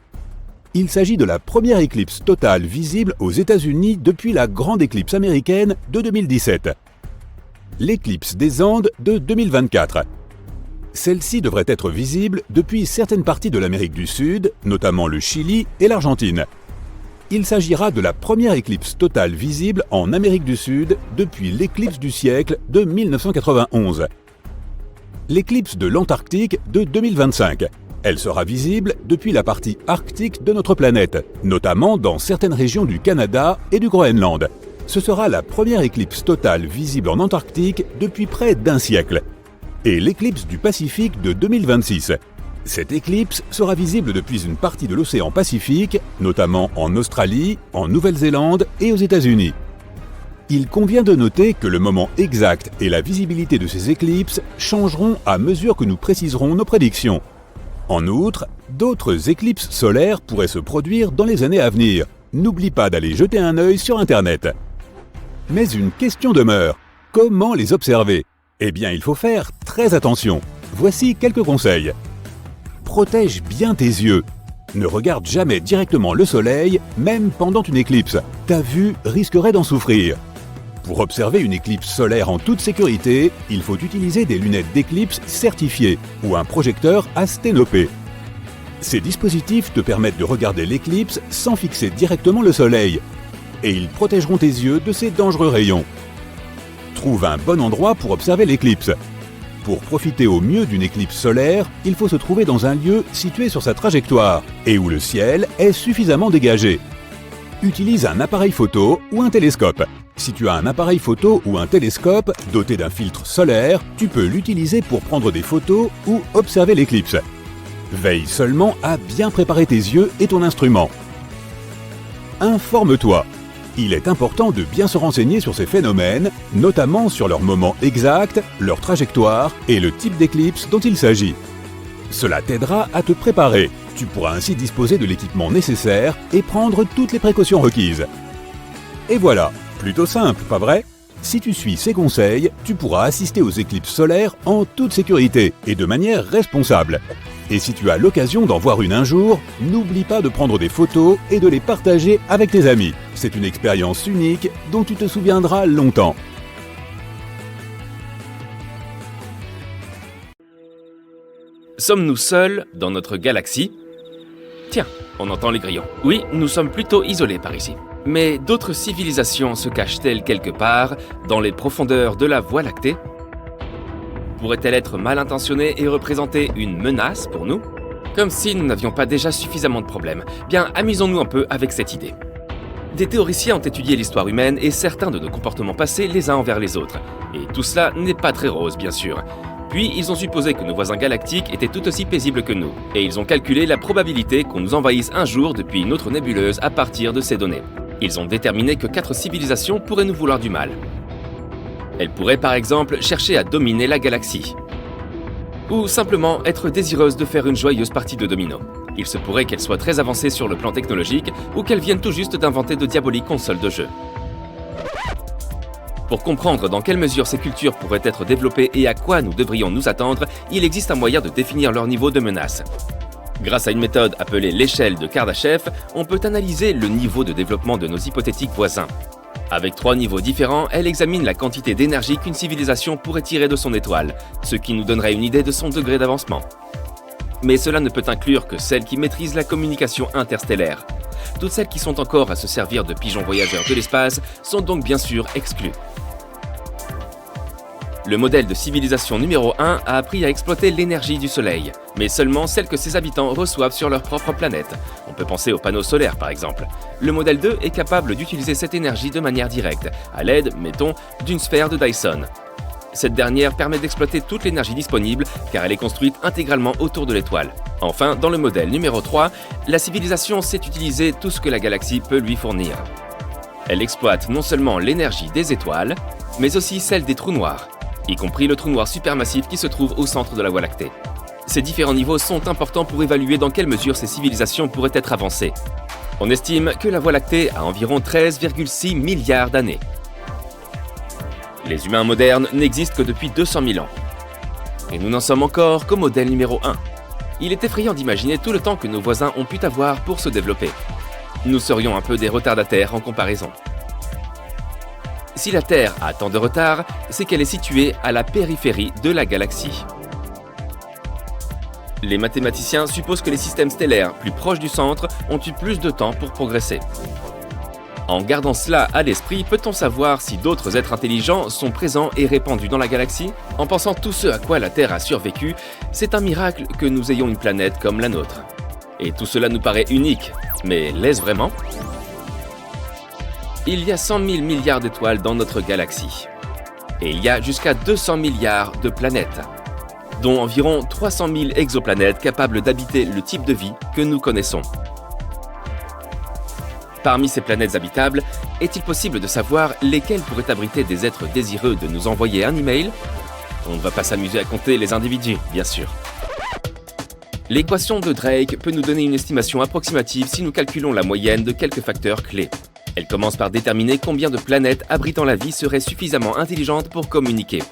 Il s'agit de la première éclipse totale visible aux États-Unis depuis la grande éclipse américaine de 2017. L'éclipse des Andes de 2024. Celle-ci devrait être visible depuis certaines parties de l'Amérique du Sud, notamment le Chili et l'Argentine. Il s'agira de la première éclipse totale visible en Amérique du Sud depuis l'éclipse du siècle de 1991. L'éclipse de l'Antarctique de 2025. Elle sera visible depuis la partie arctique de notre planète, notamment dans certaines régions du Canada et du Groenland. Ce sera la première éclipse totale visible en Antarctique depuis près d'un siècle. Et l'éclipse du Pacifique de 2026. Cette éclipse sera visible depuis une partie de l'océan Pacifique, notamment en Australie, en Nouvelle-Zélande et aux États-Unis. Il convient de noter que le moment exact et la visibilité de ces éclipses changeront à mesure que nous préciserons nos prédictions. En outre, d'autres éclipses solaires pourraient se produire dans les années à venir. N'oublie pas d'aller jeter un œil sur Internet. Mais une question demeure. Comment les observer ? Eh bien, il faut faire très attention. Voici quelques conseils. Protège bien tes yeux. Ne regarde jamais directement le soleil, même pendant une éclipse. Ta vue risquerait d'en souffrir. Pour observer une éclipse solaire en toute sécurité, il faut utiliser des lunettes d'éclipse certifiées ou un projecteur à sténopée. Ces dispositifs te permettent de regarder l'éclipse sans fixer directement le soleil. Et ils protégeront tes yeux de ces dangereux rayons. Trouve un bon endroit pour observer l'éclipse. Pour profiter au mieux d'une éclipse solaire, il faut se trouver dans un lieu situé sur sa trajectoire et où le ciel est suffisamment dégagé. Utilise un appareil photo ou un télescope. Si tu as un appareil photo ou un télescope doté d'un filtre solaire, tu peux l'utiliser pour prendre des photos ou observer l'éclipse. Veille seulement à bien préparer tes yeux et ton instrument. Informe-toi. Il est important de bien se renseigner sur ces phénomènes, notamment sur leur moment exact, leur trajectoire et le type d'éclipse dont il s'agit. Cela t'aidera à te préparer. Tu pourras ainsi disposer de l'équipement nécessaire et prendre toutes les précautions requises. Et voilà, plutôt simple, pas vrai? Si tu suis ces conseils, tu pourras assister aux éclipses solaires en toute sécurité et de manière responsable. Et si tu as l'occasion d'en voir une un jour, n'oublie pas de prendre des photos et de les partager avec tes amis. C'est une expérience unique dont tu te souviendras longtemps. Sommes-nous seuls dans notre galaxie? Tiens, on entend les grillons. Oui, nous sommes plutôt isolés par ici. Mais d'autres civilisations se cachent-elles quelque part dans les profondeurs de la Voie lactée? Pourrait-elle être mal intentionnée et représenter une menace pour nous? Comme si nous n'avions pas déjà suffisamment de problèmes. Bien, amusons-nous un peu avec cette idée. Des théoriciens ont étudié l'histoire humaine et certains de nos comportements passés les uns envers les autres. Et tout cela n'est pas très rose, bien sûr. Puis, ils ont supposé que nos voisins galactiques étaient tout aussi paisibles que nous. Et ils ont calculé la probabilité qu'on nous envahisse un jour depuis une autre nébuleuse à partir de ces données. Ils ont déterminé que 4 civilisations pourraient nous vouloir du mal. Elles pourraient par exemple chercher à dominer la galaxie. Ou simplement être désireuses de faire une joyeuse partie de domino. Il se pourrait qu'elles soient très avancées sur le plan technologique ou qu'elles viennent tout juste d'inventer de diaboliques consoles de jeux. Pour comprendre dans quelle mesure ces cultures pourraient être développées et à quoi nous devrions nous attendre, il existe un moyen de définir leur niveau de menace. Grâce à une méthode appelée l'échelle de Kardashev, on peut analyser le niveau de développement de nos hypothétiques voisins. Avec 3 niveaux différents, elle examine la quantité d'énergie qu'une civilisation pourrait tirer de son étoile, ce qui nous donnerait une idée de son degré d'avancement. Mais cela ne peut inclure que celles qui maîtrisent la communication interstellaire. Toutes celles qui sont encore à se servir de pigeons voyageurs de l'espace sont donc bien sûr exclues. Le modèle de civilisation numéro 1 a appris à exploiter l'énergie du Soleil, mais seulement celle que ses habitants reçoivent sur leur propre planète. On peut penser aux panneaux solaires par exemple. Le modèle 2 est capable d'utiliser cette énergie de manière directe, à l'aide, mettons, d'une sphère de Dyson. Cette dernière permet d'exploiter toute l'énergie disponible car elle est construite intégralement autour de l'étoile. Enfin, dans le modèle numéro 3, la civilisation sait utiliser tout ce que la galaxie peut lui fournir. Elle exploite non seulement l'énergie des étoiles, mais aussi celle des trous noirs, y compris le trou noir supermassif qui se trouve au centre de la Voie lactée. Ces différents niveaux sont importants pour évaluer dans quelle mesure ces civilisations pourraient être avancées. On estime que la Voie lactée a environ 13,6 milliards d'années. Les humains modernes n'existent que depuis 200 000 ans. Et nous n'en sommes encore qu'au modèle numéro 1. Il est effrayant d'imaginer tout le temps que nos voisins ont pu avoir pour se développer. Nous serions un peu des retardataires en comparaison. Si la Terre a tant de retard, c'est qu'elle est située à la périphérie de la galaxie. Les mathématiciens supposent que les systèmes stellaires plus proches du centre ont eu plus de temps pour progresser. En gardant cela à l'esprit, peut-on savoir si d'autres êtres intelligents sont présents et répandus dans la galaxie? En pensant tout ce à quoi la Terre a survécu, c'est un miracle que nous ayons une planète comme la nôtre. Et tout cela nous paraît unique, mais l'est-ce vraiment? Il y a 100 000 milliards d'étoiles dans notre galaxie. Et il y a jusqu'à 200 milliards de planètes, dont environ 300 000 exoplanètes capables d'habiter le type de vie que nous connaissons. Parmi ces planètes habitables, est-il possible de savoir lesquelles pourraient abriter des êtres désireux de nous envoyer un email? On ne va pas s'amuser à compter les individus, bien sûr. L'équation de Drake peut nous donner une estimation approximative si nous calculons la moyenne de quelques facteurs clés. Elle commence par déterminer combien de planètes abritant la vie seraient suffisamment intelligentes pour communiquer.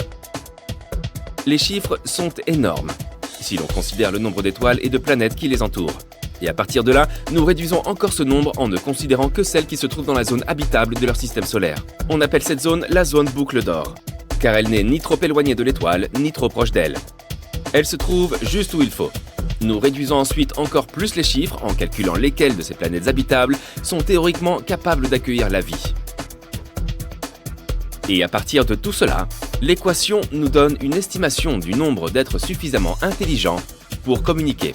Les chiffres sont énormes, si l'on considère le nombre d'étoiles et de planètes qui les entourent. Et à partir de là, nous réduisons encore ce nombre en ne considérant que celles qui se trouvent dans la zone habitable de leur système solaire. On appelle cette zone la zone boucle d'or, car elle n'est ni trop éloignée de l'étoile, ni trop proche d'elle. Elle se trouve juste où il faut. Nous réduisons ensuite encore plus les chiffres en calculant lesquelles de ces planètes habitables sont théoriquement capables d'accueillir la vie. Et à partir de tout cela, l'équation nous donne une estimation du nombre d'êtres suffisamment intelligents pour communiquer.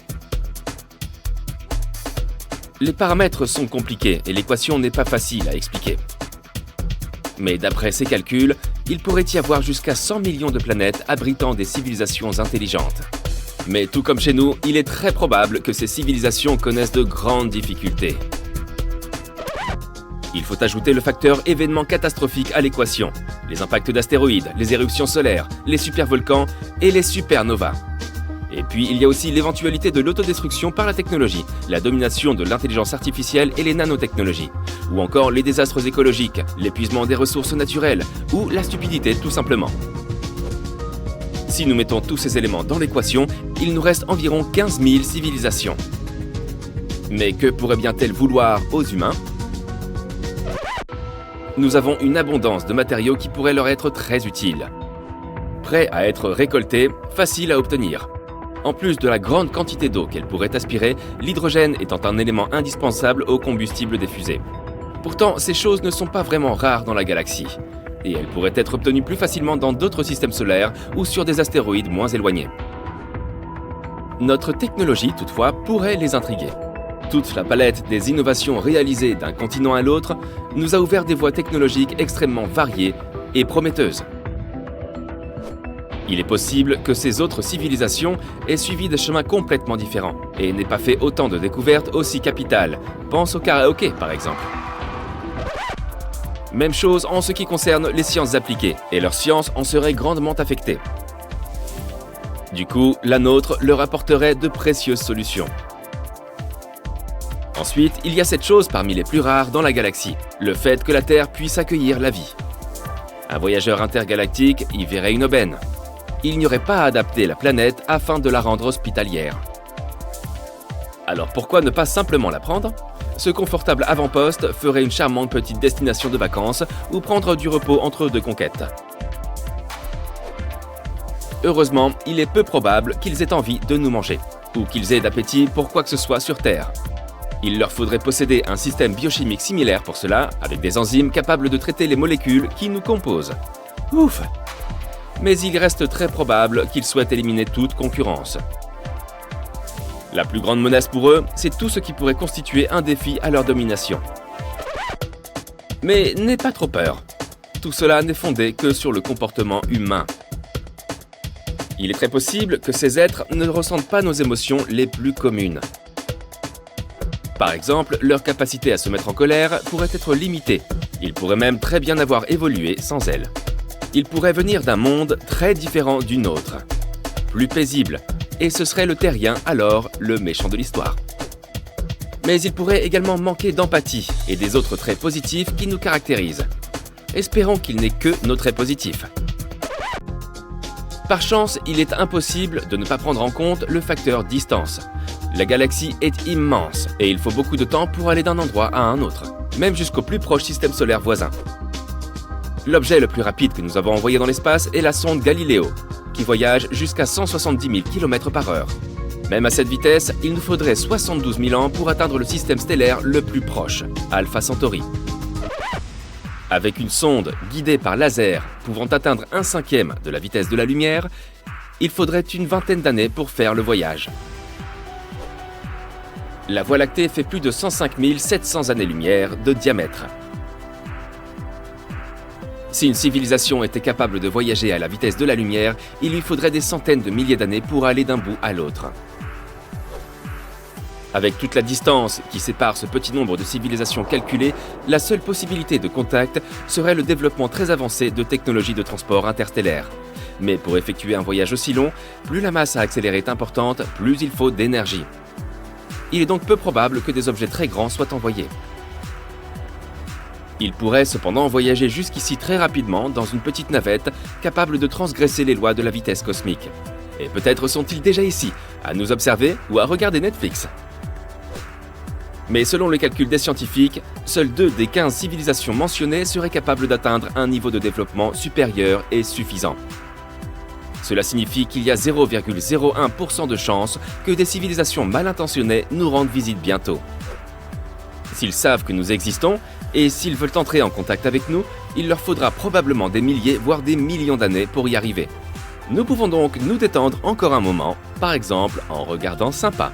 Les paramètres sont compliqués et l'équation n'est pas facile à expliquer. Mais d'après ces calculs, il pourrait y avoir jusqu'à 100 millions de planètes abritant des civilisations intelligentes. Mais tout comme chez nous, il est très probable que ces civilisations connaissent de grandes difficultés. Il faut ajouter le facteur événement catastrophique à l'équation, les impacts d'astéroïdes, les éruptions solaires, les supervolcans et les supernovas. Et puis il y a aussi l'éventualité de l'autodestruction par la technologie, la domination de l'intelligence artificielle et les nanotechnologies, ou encore les désastres écologiques, l'épuisement des ressources naturelles, ou la stupidité tout simplement. Si nous mettons tous ces éléments dans l'équation, il nous reste environ 15 000 civilisations. Mais que pourraient bien-elles vouloir aux humains ? Nous avons une abondance de matériaux qui pourraient leur être très utiles. Prêts à être récoltés, faciles à obtenir. En plus de la grande quantité d'eau qu'elle pourrait aspirer, l'hydrogène étant un élément indispensable au combustible des fusées. Pourtant, ces choses ne sont pas vraiment rares dans la galaxie, et elles pourraient être obtenues plus facilement dans d'autres systèmes solaires ou sur des astéroïdes moins éloignés. Notre technologie, toutefois, pourrait les intriguer. Toute la palette des innovations réalisées d'un continent à l'autre nous a ouvert des voies technologiques extrêmement variées et prometteuses. Il est possible que ces autres civilisations aient suivi des chemins complètement différents et n'aient pas fait autant de découvertes aussi capitales. Pense au karaoké, par exemple. Même chose en ce qui concerne les sciences appliquées, et leurs sciences en seraient grandement affectées. Du coup, la nôtre leur apporterait de précieuses solutions. Ensuite, il y a cette chose parmi les plus rares dans la galaxie, le fait que la Terre puisse accueillir la vie. Un voyageur intergalactique y verrait une aubaine. Il n'y aurait pas à adapter la planète afin de la rendre hospitalière. Alors pourquoi ne pas simplement la prendre ? Ce confortable avant-poste ferait une charmante petite destination de vacances ou prendre du repos entre deux conquêtes. Heureusement, il est peu probable qu'ils aient envie de nous manger, ou qu'ils aient d'appétit pour quoi que ce soit sur Terre. Il leur faudrait posséder un système biochimique similaire pour cela, avec des enzymes capables de traiter les molécules qui nous composent. Ouf ! Mais il reste très probable qu'ils souhaitent éliminer toute concurrence. La plus grande menace pour eux, c'est tout ce qui pourrait constituer un défi à leur domination. Mais n'aie pas trop peur. Tout cela n'est fondé que sur le comportement humain. Il est très possible que ces êtres ne ressentent pas nos émotions les plus communes. Par exemple, leur capacité à se mettre en colère pourrait être limitée. Ils pourraient même très bien avoir évolué sans elle. Ils pourraient venir d'un monde très différent du nôtre, plus paisible, et ce serait le terrien alors le méchant de l'histoire. Mais ils pourraient également manquer d'empathie et des autres traits positifs qui nous caractérisent. Espérons qu'ils n'aient que nos traits positifs. Par chance, il est impossible de ne pas prendre en compte le facteur distance. La galaxie est immense et il faut beaucoup de temps pour aller d'un endroit à un autre, même jusqu'au plus proche système solaire voisin. L'objet le plus rapide que nous avons envoyé dans l'espace est la sonde Galileo, qui voyage jusqu'à 170 000 km/h. Même à cette vitesse, il nous faudrait 72 000 ans pour atteindre le système stellaire le plus proche, Alpha Centauri. Avec une sonde guidée par laser pouvant atteindre 1/5 de la vitesse de la lumière, il faudrait une vingtaine d'années pour faire le voyage. La Voie lactée fait plus de 105 700 années-lumière de diamètre. Si une civilisation était capable de voyager à la vitesse de la lumière, il lui faudrait des centaines de milliers d'années pour aller d'un bout à l'autre. Avec toute la distance qui sépare ce petit nombre de civilisations calculées, la seule possibilité de contact serait le développement très avancé de technologies de transport interstellaire. Mais pour effectuer un voyage aussi long, plus la masse à accélérer est importante, plus il faut d'énergie. Il est donc peu probable que des objets très grands soient envoyés. Ils pourraient cependant voyager jusqu'ici très rapidement dans une petite navette capable de transgresser les lois de la vitesse cosmique. Et peut-être sont-ils déjà ici, à nous observer ou à regarder Netflix. Mais selon le calcul des scientifiques, seules 2 des 15 civilisations mentionnées seraient capables d'atteindre un niveau de développement supérieur et suffisant. Cela signifie qu'il y a 0,01% de chances que des civilisations mal intentionnées nous rendent visite bientôt. S'ils savent que nous existons, Et s'ils veulent entrer en contact avec nous, il leur faudra probablement des milliers, voire des millions d'années pour y arriver. Nous pouvons donc nous détendre encore un moment, par exemple en regardant sympa.